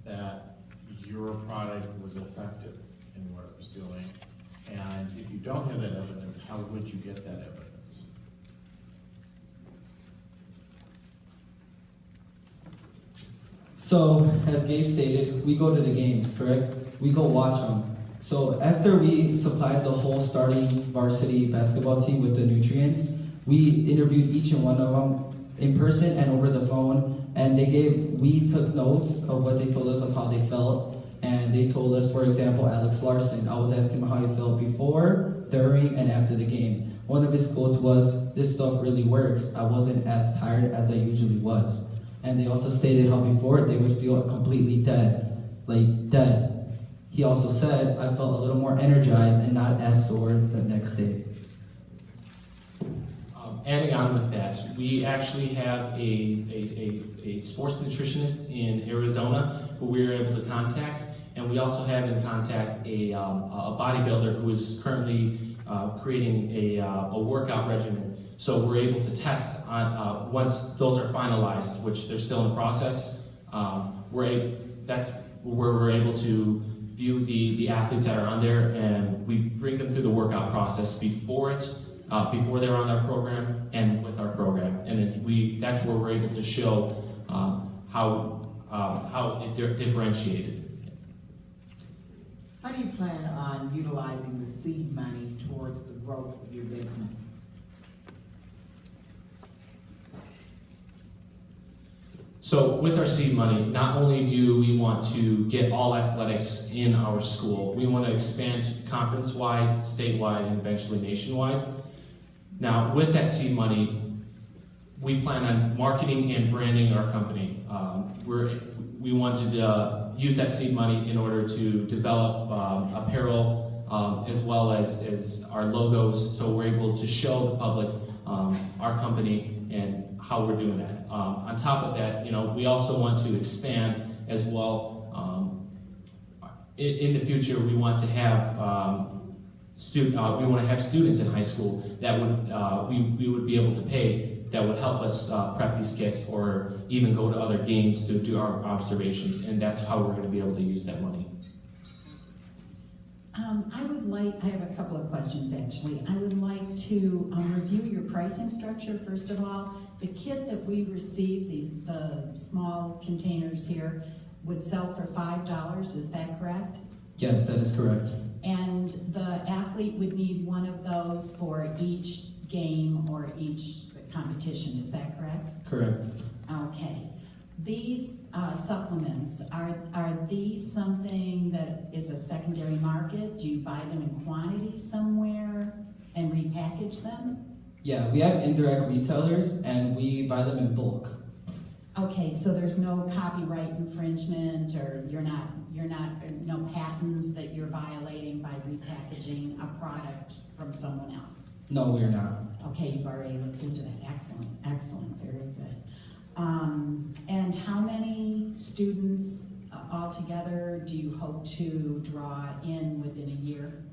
that your product was effective in what it was doing? And if you don't have that evidence, how would you get that evidence? So, as Gabe stated, we go to the games, correct? We go watch them. So after we supplied the whole starting varsity basketball team with the nutrients, we interviewed each and one of them in person and over the phone, and we took notes of what they told us of how they felt, and they told us, for example, Alex Larson, I was asking him how he felt before, during, and after the game. One of his quotes was, "This stuff really works. I wasn't as tired as I usually was." And they also stated how before they would feel completely dead, like dead. He also said, "I felt a little more energized and not as sore the next day." Adding on with that, we actually have a sports nutritionist in Arizona who we were able to contact, and we also have in contact a bodybuilder who is currently creating a workout regimen. So we're able to test on once those are finalized, which they're still in process. That's where we're able to view the athletes that are on there, and we bring them through the workout process before they're on our program and with our program, and then that's where we're able to show how it differentiated. How do you plan on utilizing the seed money towards the growth of your business? So with our seed money, not only do we want to get all athletics in our school, we want to expand conference-wide, statewide, and eventually nationwide. Now, with that seed money, we plan on marketing and branding our company. We wanted to use that seed money in order to develop apparel as well as our logos, so we're able to show the public our company and how we're doing that. On top of that, we also want to expand as well. In the future, we want to have students in high school that we would be able to pay that would help us prep these kits or even go to other games to do our observations, and that's how we're going to be able to use that money. I have a couple of questions actually. I would like to review your pricing structure first of all. The kit that we received, the small containers here, would sell for $5, is that correct? Yes, that is correct. And the athlete would need one of those for each game or each competition, is that correct? Correct. Okay. These supplements, are these something that is a secondary market? Do you buy them in quantity somewhere and repackage them? Yeah, we have indirect retailers and we buy them in bulk. Okay, so there's no copyright infringement, or you're not no patents that you're violating by repackaging a product from someone else? No, we're not. Okay, you've already looked into that. Excellent, excellent, very good. And how many students altogether do you hope to draw in within a year?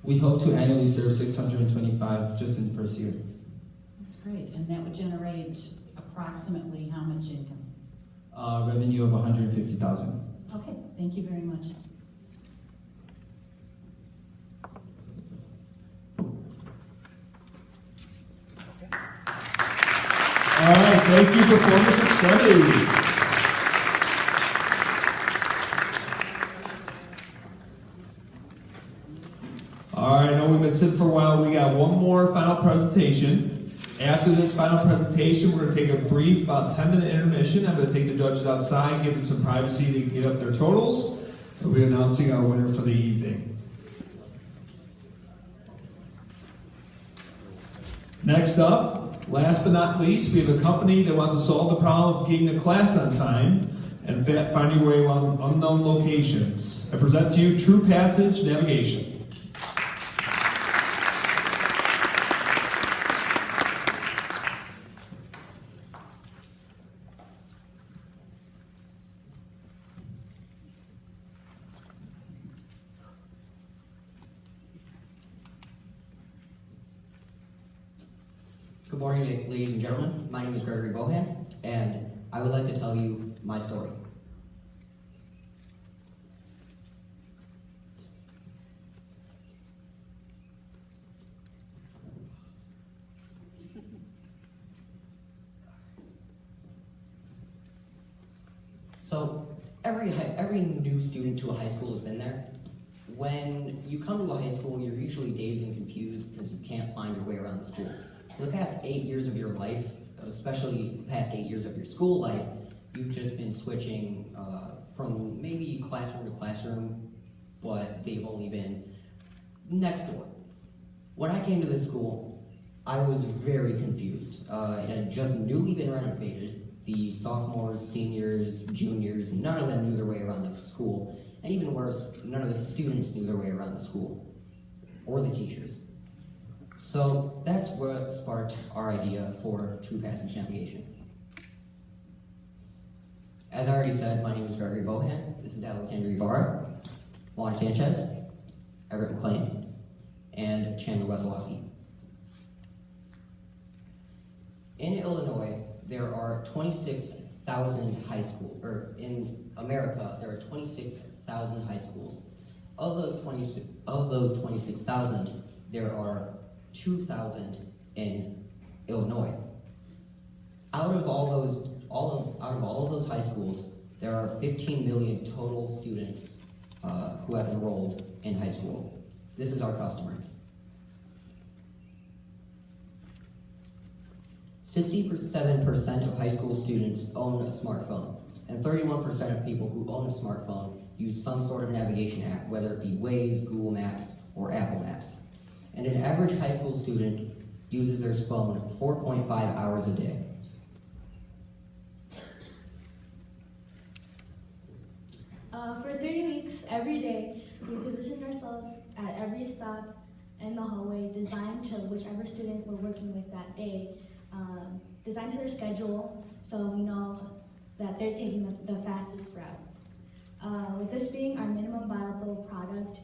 We hope to annually serve 625 just in the first year. That's great, and that would generate approximately how much income? Revenue of 150,000. Okay, thank you very much. All right, thank you, Performance Extremity. All right, I know we've been sitting for a while. We got one more final presentation. After this final presentation, we're going to take a brief, about 10-minute intermission. I'm going to take the judges outside, give them some privacy. They can get up their totals. We'll be announcing our winner for the evening. Next up, last but not least, we have a company that wants to solve the problem of getting to class on time and find your way around unknown locations. I present to you True Passage Navigation. Good morning, ladies and gentlemen. My name is Gregory Bohan, and I would like to tell you my story. So, every new student to a high school has been there. When you come to a high school, you're usually dazed and confused because you can't find your way around the school. For the past 8 years of your life, especially the past 8 years of your school life, you've just been switching from maybe classroom to classroom, but they've only been next door. When I came to this school, I was very confused. It had just newly been renovated. The sophomores, seniors, juniors, none of them knew their way around the school. And even worse, none of the students knew their way around the school, or the teachers. So that's what sparked our idea for True Passage Navigation. As I already said, my name is Gregory Bohan. This is Alexander Ibarra, Juan Sanchez, Everett McLean, and Chandler Wesolowski. In Illinois, there are 26,000 high schools, or in America, there are 26,000 high schools. Of those 26,000, there are 2,000 in Illinois. Out of all of those high schools, there are 15 million total students who have enrolled in high school. This is our customer. 67% of high school students own a smartphone, and 31% of people who own a smartphone use some sort of navigation app, whether it be Waze, Google Maps, or Apple Maps. And an average high school student uses their phone 4.5 hours a day. For 3 weeks, every day, we positioned ourselves at every stop in the hallway, designed to whichever student we're working with that day, designed to their schedule, so we know that they're taking the fastest route. With this being our minimum viable product,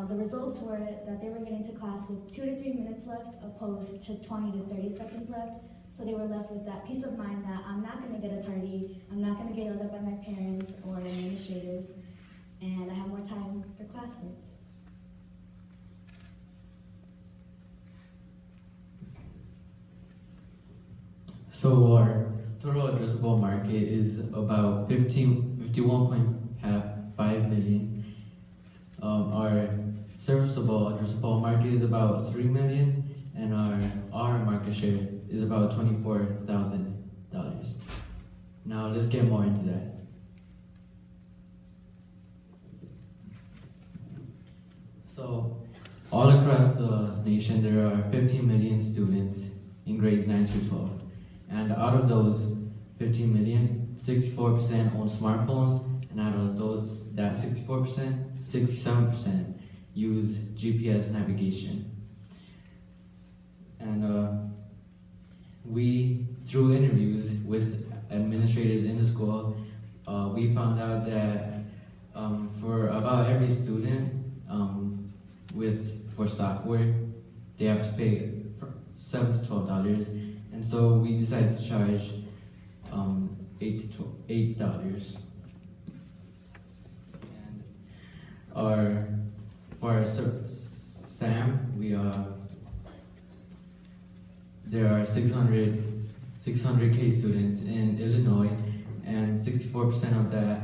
the results were that they were getting to class with 2 to 3 minutes left, opposed to 20 to 30 seconds left. So they were left with that peace of mind that I'm not going to get a tardy, I'm not going to get yelled at by my parents or administrators, and I have more time for classwork. So our total addressable market is about 51.5 million. Our serviceable addressable market is about 3 million, and our market share is about $24,000. Now let's get more into that. So all across the nation, there are 15 million students in grades 9 through 12. And out of those 15 million, 64% own smartphones, and out of those, that 64%, 67% use GPS navigation. And we, through interviews with administrators in the school, we found out that for about every student for software, they have to pay $7 to $12, and so we decided to charge $8. And for our SAM, there are 600K students in Illinois, and 64% of that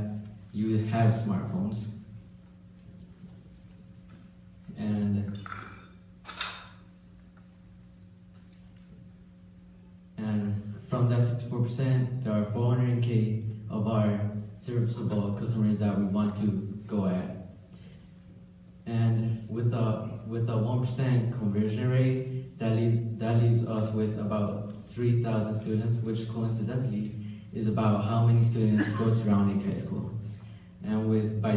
you have smartphones. And from that 64%, there are 400K of our serviceable customers that we want to go at. And with a 1% conversion rate, that leaves us with about 3,000 students, which coincidentally is about how many students go to Round Lake High School. And by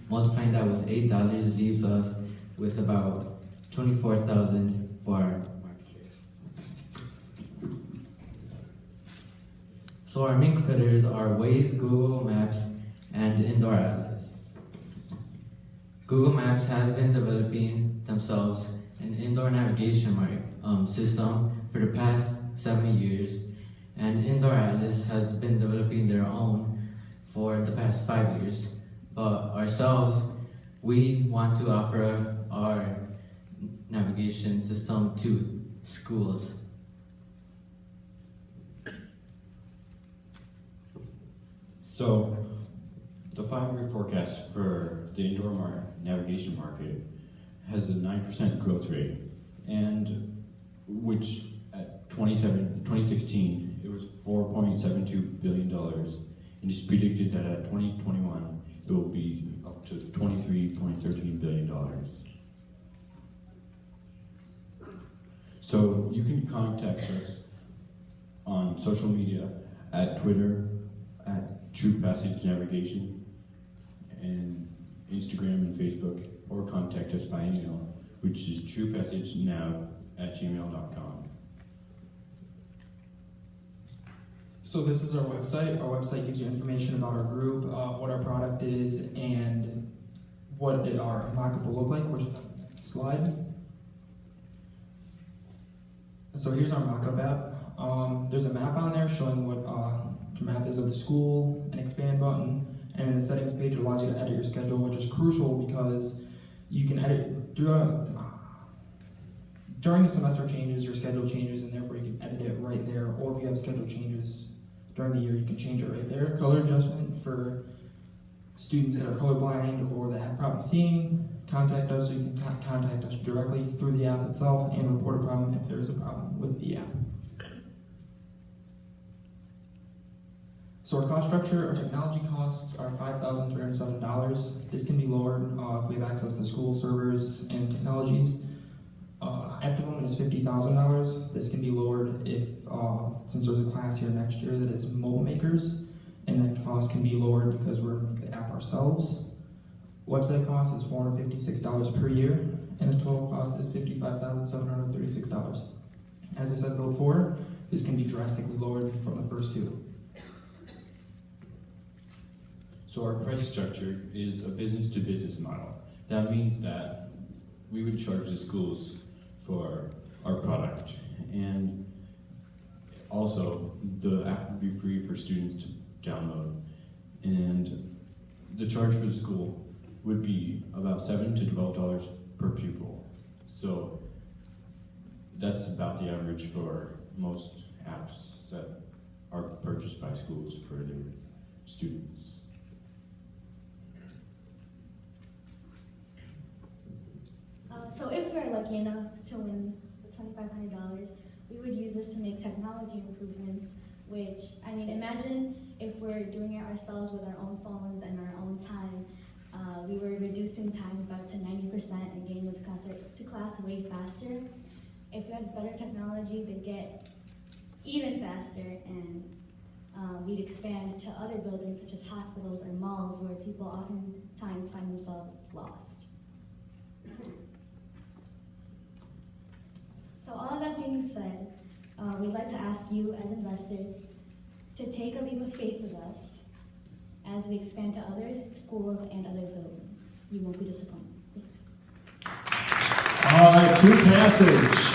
multiplying that with $8 leaves us with about 24,000 for our market share. So our main competitors are Waze, Google Maps, and Indoor Atlas. Google Maps has been developing themselves an indoor navigation system for the past 7 years, and Indoor Atlas has been developing their own for the past 5 years. But ourselves, we want to offer our navigation system to schools. So, the 5-year forecast for the indoor navigation market has a 9% growth rate, and which at 2016, it was $4.72 billion, and it's predicted that at 2021, it will be up to $23.13 billion. So you can contact us on social media at Twitter, at True Passage Navigation, and Instagram and Facebook, or contact us by email, which is truepassagenow@gmail.com. So this is our website. Our website gives you information about our group, what our product is, and what our mock-up will look like, which is on the next slide. So here's our mock-up app. There's a map on there showing what the map is of the school, an expand button, and in the settings page it allows you to edit your schedule, which is crucial because you can edit during the semester changes, your schedule changes, and therefore you can edit it right there. Or if you have schedule changes during the year, you can change it right there. Color adjustment for students that are colorblind or that have problems seeing, contact us, so you can contact us directly through the app itself and report a problem if there is a problem with the app. So our cost structure, our technology costs are $5,307. This can be lowered if we have access to school servers and technologies. At the moment is $50,000. This can be lowered if, since there's a class here next year that is mobile makers, and that cost can be lowered because we're making the app ourselves. Website cost is $456 per year, and the total cost is $55,736. As I said before, this can be drastically lowered from the first two. So our price structure is a business-to-business model. That means that we would charge the schools for our product, and also the app would be free for students to download, and the charge for the school would be about $7 to $12 per pupil. So that's about the average for most apps that are purchased by schools for their students. So if we're lucky enough to win the $2,500, we would use this to make technology improvements, which, I mean, imagine if we're doing it ourselves with our own phones and our own time. We were reducing times by up to 90% and getting to class way faster. if we had better technology, they'd get even faster, and we'd expand to other buildings such as hospitals or malls where people oftentimes find themselves lost. So all of that being said, we'd like to ask you as investors to take a leap of faith with us as we expand to other schools and other buildings. You won't be disappointed. Thanks. All right, to passage.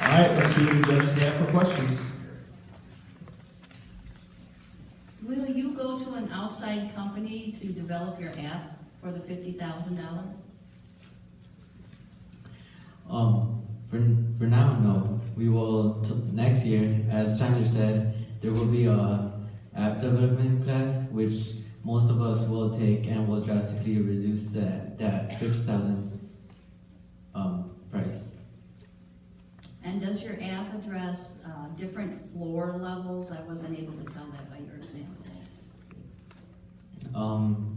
All right, let's see what the judges have for questions. Will you go to an outside company to develop your app for the $50,000? For now, no. We will, next year, as Chandler said, there will be a app development class, which most of us will take and will drastically reduce that $50,000 price. And does your app address different floor levels? I wasn't able to tell that by your example.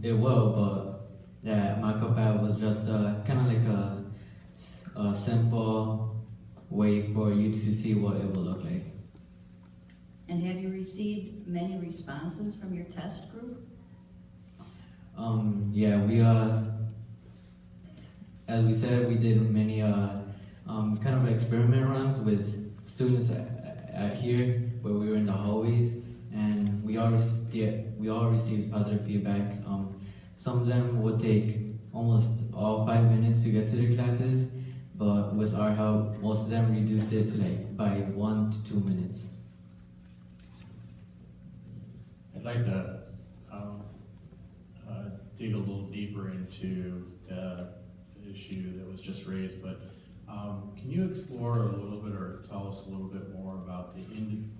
It will, but that mock-up app was just kind of like a simple way for you to see what it will look like. And have you received many responses from your test group? Yeah, we as we said, we did many kind of experiment runs with students at here where we were in the hallways, and we all received positive feedback. Some of them would take almost all 5 minutes to get to the classes, but with our help, most of them reduced it to by 1 to 2 minutes. I'd like to dig a little deeper into the issue that was just raised, but can you explore a little bit or tell us a little bit more about the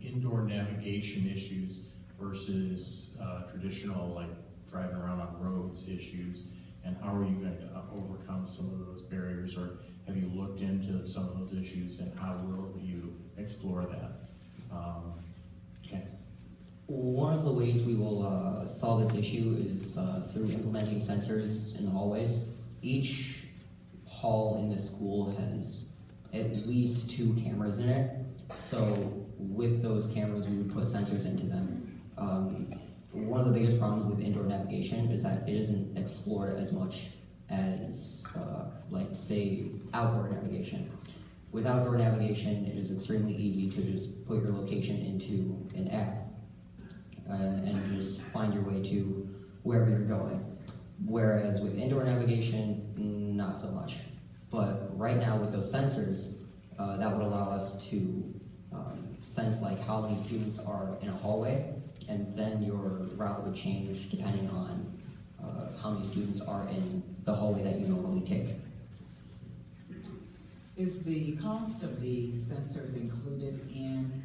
indoor navigation issues versus traditional, like driving around on roads issues, and how are you going to overcome some of those barriers, or have you looked into some of those issues, and how will you explore that? Okay. One of the ways we will solve this issue is through implementing sensors in the hallways. Each hall in the school has at least 2 cameras in it. So with those cameras, we would put sensors into them. One of the biggest problems with indoor navigation is that it isn't explored as much as, like, say, outdoor navigation. With outdoor navigation, it is extremely easy to just put your location into an app and just find your way to wherever you're going. Whereas with indoor navigation, not so much. But right now with those sensors, that would allow us to sense like how many students are in a hallway, and then your route would change depending on how many students are in the hallway that you normally take. Is the cost of the sensors included in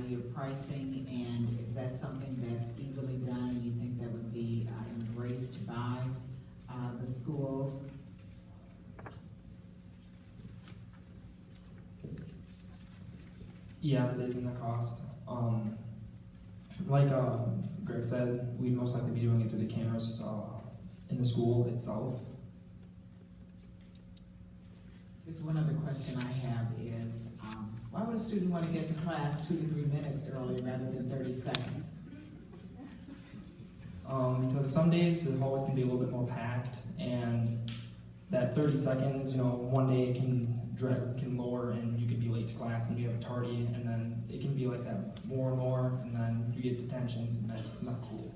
your pricing, and is that something that's easily done and you think that would be embraced by the schools? Yeah, it is in the cost. Like Greg said, we'd most likely be doing it through the cameras in the school itself. There's one other question I have is, why would a student want to get to class 2 to 3 minutes early rather than 30 seconds? Because some days the hallways can be a little bit more packed, and that 30 seconds, one day can lower and you could be late to class and you have a tardy, and then it can be like that more and more, and then you get detentions, and that's not cool.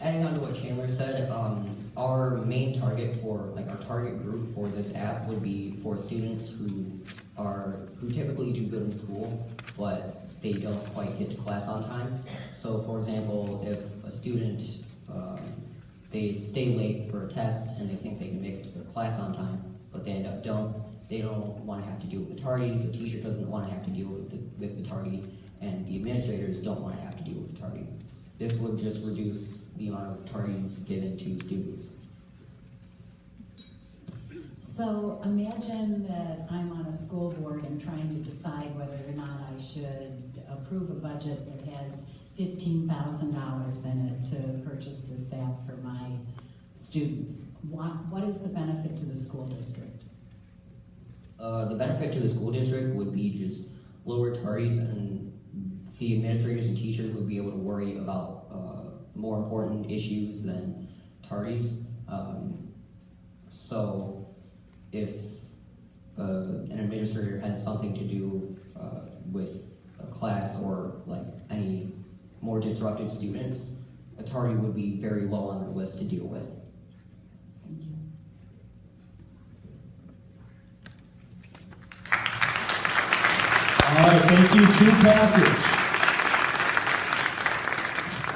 Adding on to what Chandler said, our main target for, like, our target group for this app would be for students who typically do good in school, but they don't quite get to class on time. So for example, if a student, they stay late for a test and they think they can make it to their class on time, but they end up they don't want to have to deal with the tardies, the teacher doesn't want to have to deal with the tardy, and the administrators don't want to have to deal with the tardy. This would just reduce the amount of tardies given to students. So imagine that I'm on a school board and trying to decide whether or not I should approve a budget that has $15,000 in it to purchase this app for my students. What is the benefit to the school district? The benefit to the school district would be just lower tardies, and the administrators and teachers would be able to worry about more important issues than tardies. So if an administrator has something to do with a class or like any more disruptive students, a tardy would be very low on their list to deal with. Thank you. All right, thank you. To passage.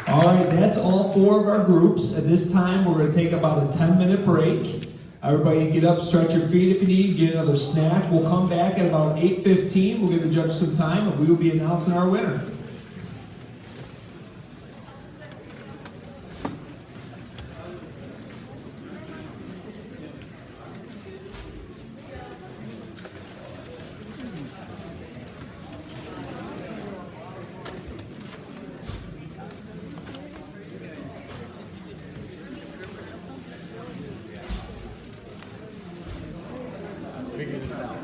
All right, that's all 4 of our groups. At this time, we're going to take about a 10-minute break. Everybody get up, stretch your feet if you need, get another snack. We'll come back at about 8:15. We'll give the judges some time, and we will be announcing our winner. Figure this out.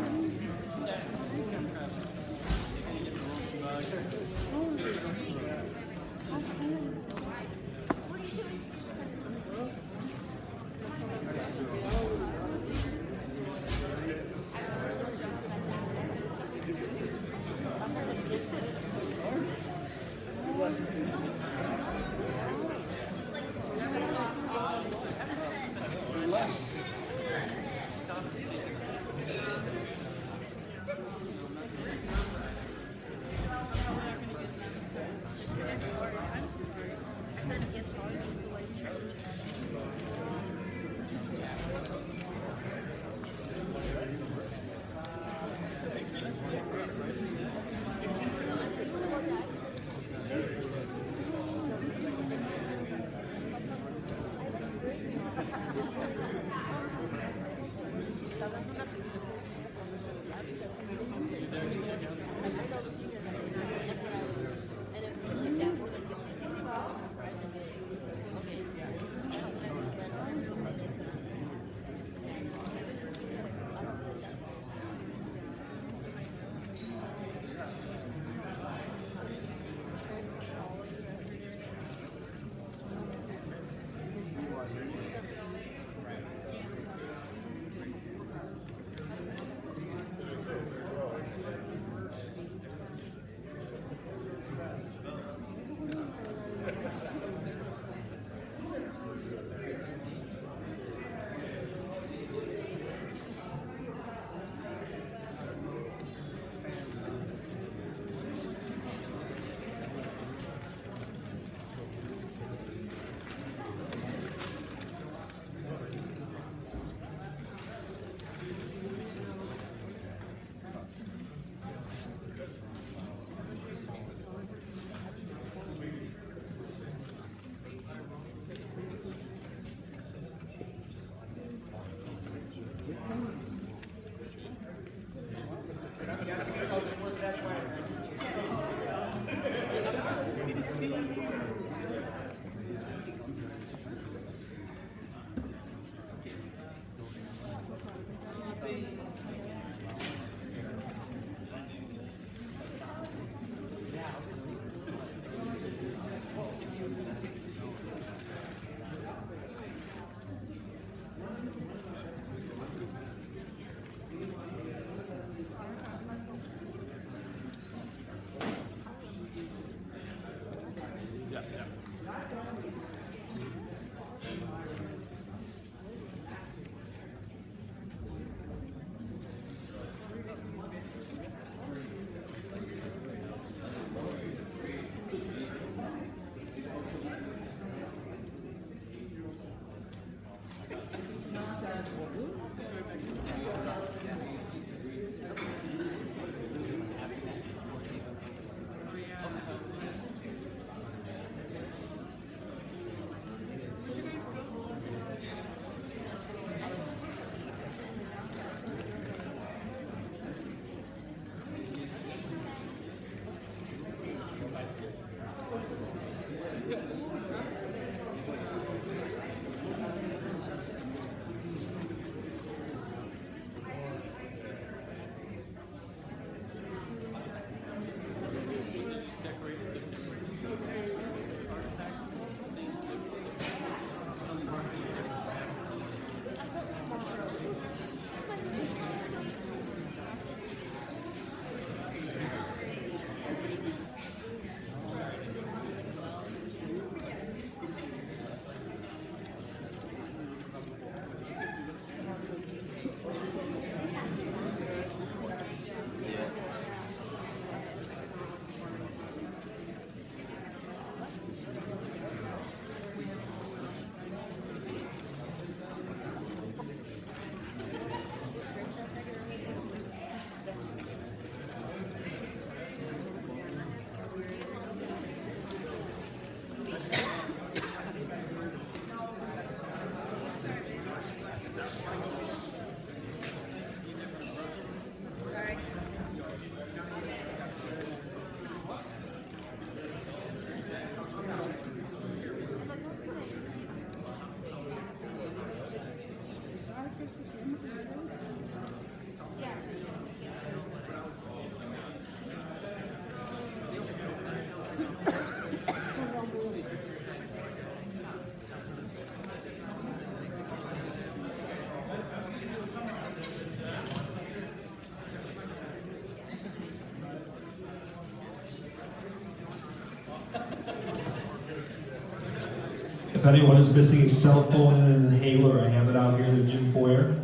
If anyone is missing a cell phone and an inhaler, I have it out here in the gym foyer.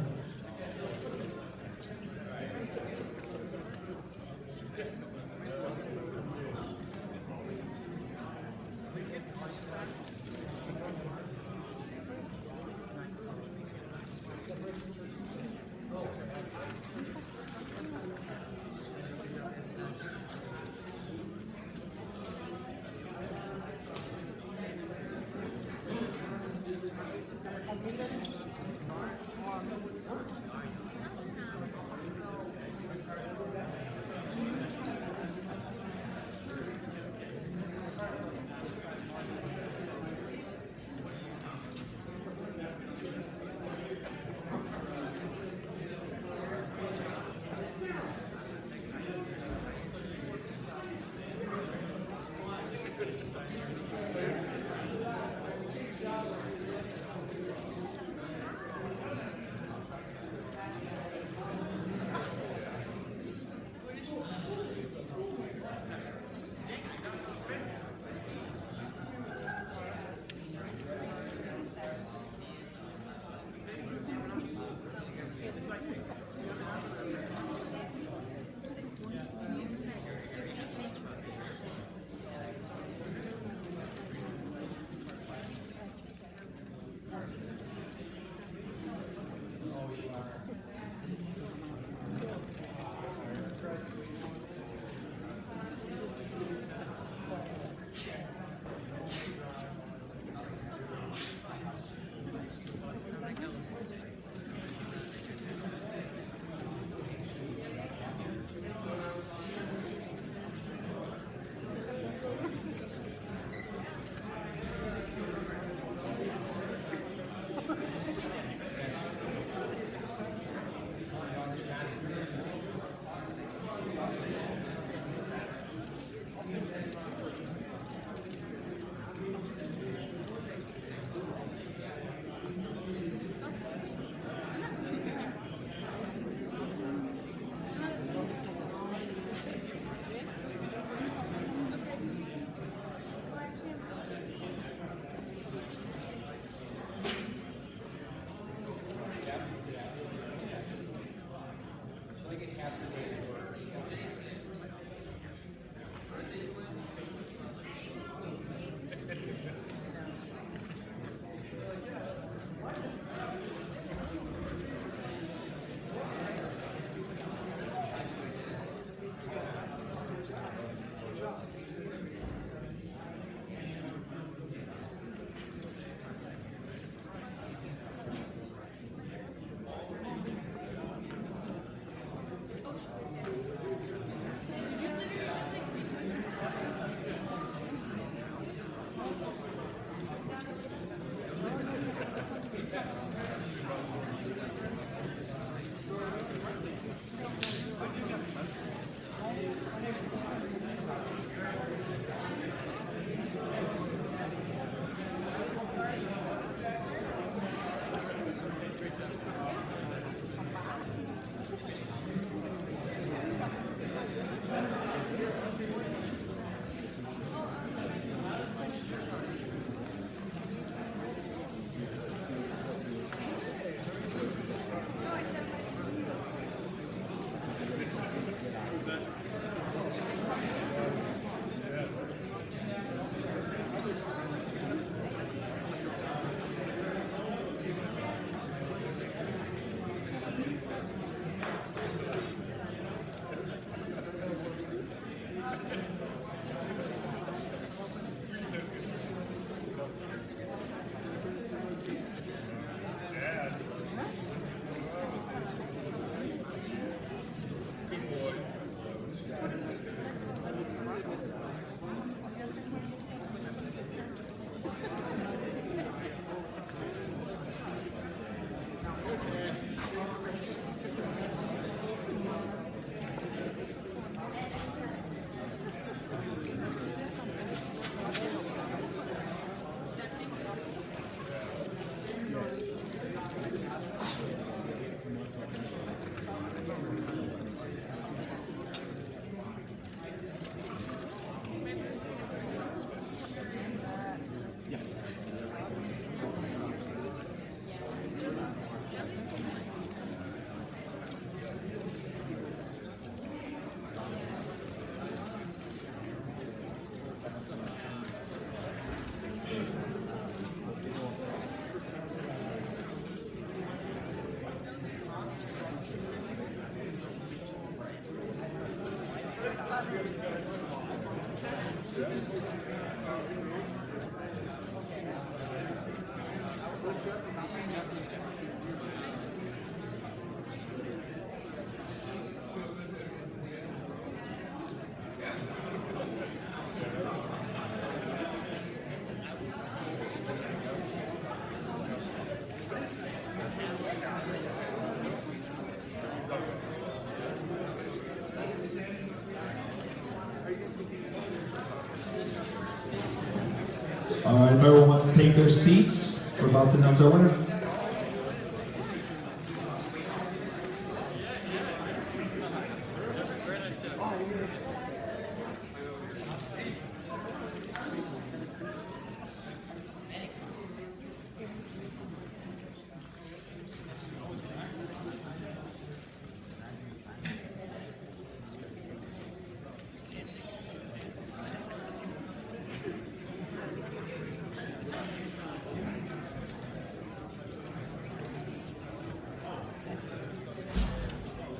wants to take their seats, we're about to announce our winner.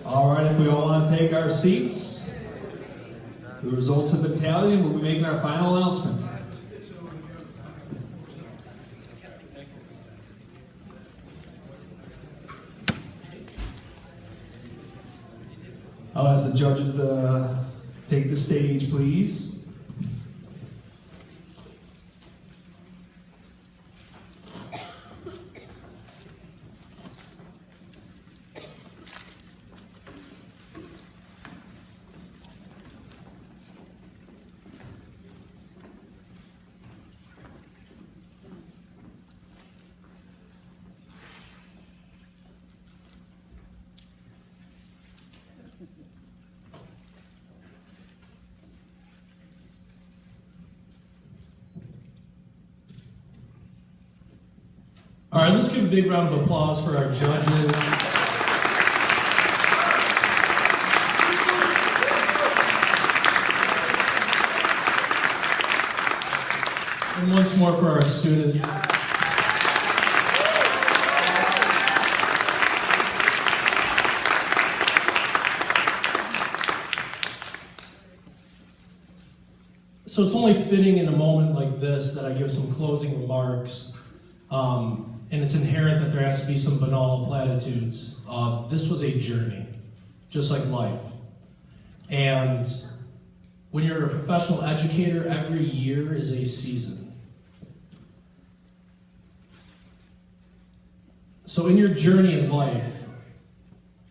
All right, if we all want to take our seats, the results of the tally, we'll be making our final announcement. I'll ask the judges to take the stage, please. All right, let's give a big round of applause for our judges. And once more for our students. So it's only fitting in a moment like this that I give some closing remarks. And it's inherent that there has to be some banal platitudes. This was a journey, just like life. And when you're a professional educator, every year is a season. So in your journey in life,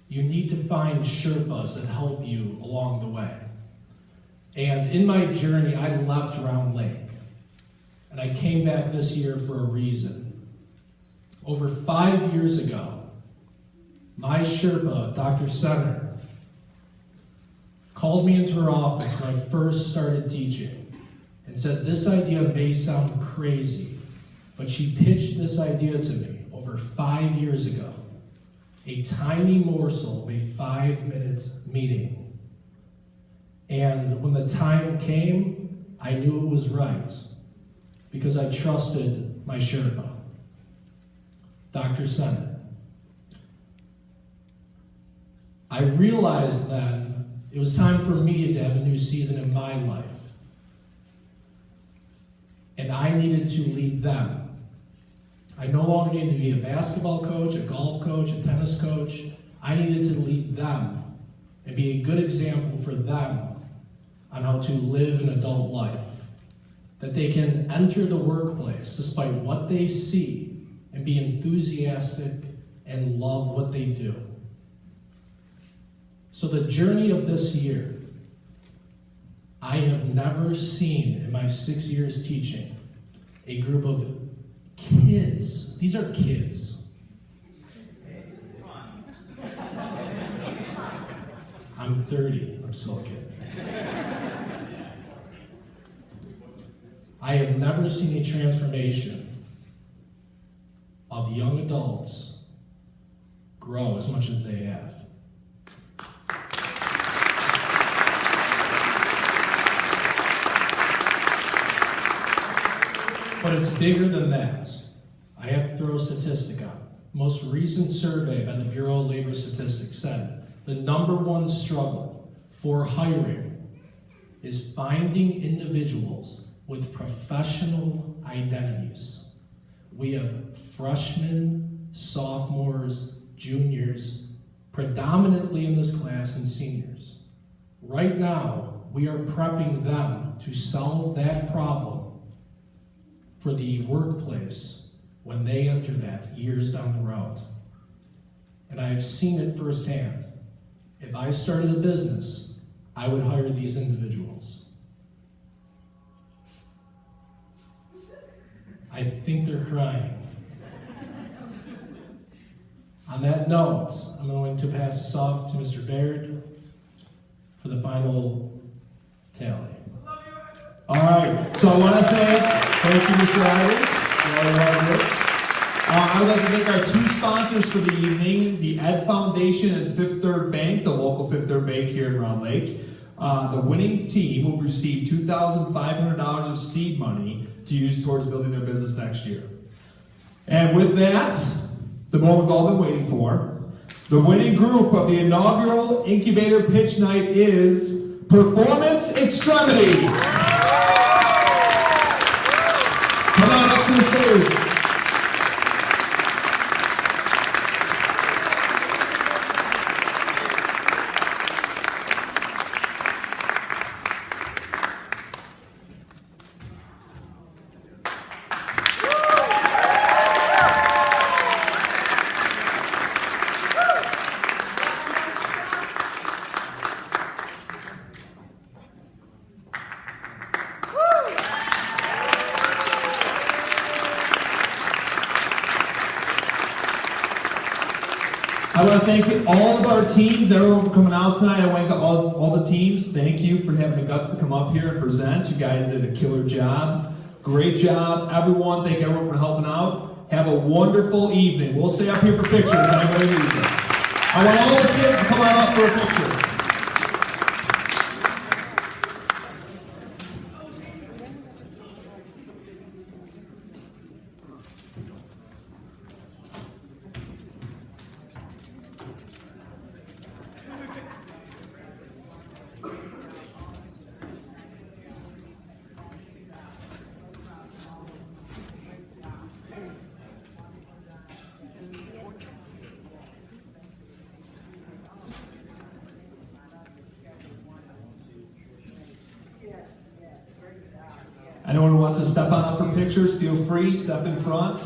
you need to find Sherpas that help you along the way. And in my journey, I left Round Lake. And I came back this year for a reason. Over 5 years ago, my Sherpa, Dr. Center, called me into her office when I first started teaching and said, this idea may sound crazy, but she pitched this idea to me over 5 years ago. A tiny morsel of a 5-minute meeting. And when the time came, I knew it was right because I trusted my Sherpa. Dr. Center. I realized then it was time for me to have a new season in my life. And I needed to lead them. I no longer needed to be a basketball coach, a golf coach, a tennis coach. I needed to lead them and be a good example for them on how to live an adult life. That they can enter the workplace despite what they see and be enthusiastic and love what they do. So the journey of this year, I have never seen in my 6 years teaching a group of kids. These are kids. I'm 30, I'm still a kid. I have never seen a transformation of young adults grow as much as they have. But it's bigger than that. I have to throw a statistic out. Most recent survey by the Bureau of Labor Statistics said the #1 struggle for hiring is finding individuals with professional identities. We have freshmen, sophomores, juniors, predominantly in this class, and seniors. Right now, we are prepping them to solve that problem for the workplace when they enter that years down the road. And I have seen it firsthand. If I started a business, I would hire these individuals. I think they're crying. On that note, I'm going to pass this off to Mr. Baird for the final tally. All right, so I want to thank you, Mr. Ivey, for all your hard work. I would like to thank our two sponsors for the evening, the Ed Foundation and Fifth Third Bank, the local Fifth Third Bank here in Round Lake. The winning team will receive $2,500 of seed money to use towards building their business next year. And with that, the moment we've all been waiting for, the winning group of the inaugural Incubator Pitch Night is Performance Extremity. Come on up to the stage. I want to thank all of our teams that are coming out tonight. I want to thank all the teams. Thank you for having the guts to come up here and present. You guys did a killer job. Great job, everyone. Thank everyone for helping out. Have a wonderful evening. We'll stay up here for pictures. Anybody needs it. I want all the kids to come on up for a picture. Anyone who wants to step on up for pictures, feel free, step in front.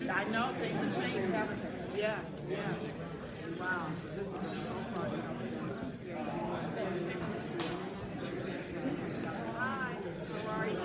I know things have changed, haven't they? Yes, yes. Wow. This is so fun. Hi, how are you?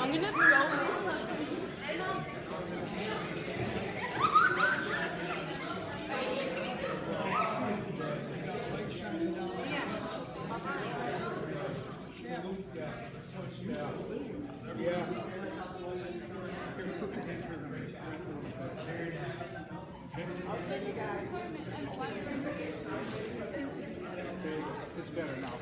I'm gonna throw It's better now.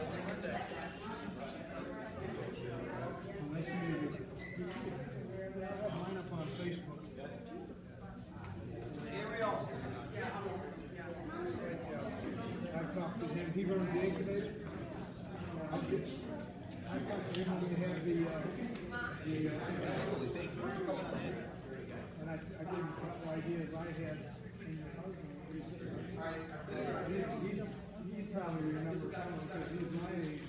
Line up on Facebook. I talked to him. He runs the incubator. I talked to him when we had the and I gave him a couple ideas I had in the husband. He probably remembers some because he's my age.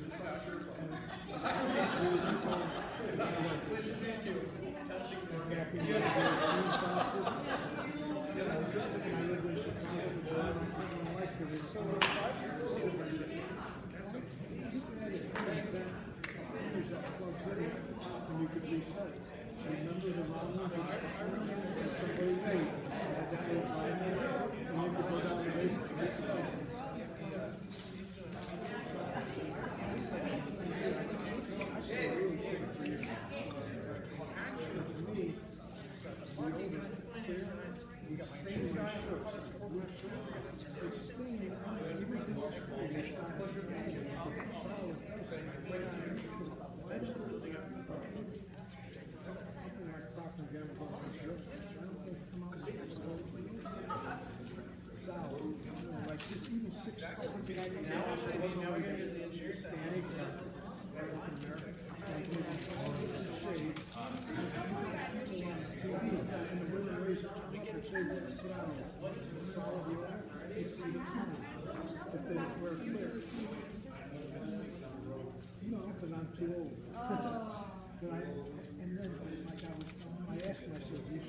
And you could reset it. Remember the model that somebody made, that was 5 minutes, and you could go down the base and reset it. To me, like this, even 6 No, because I'm too old. But and then, like I asked myself, you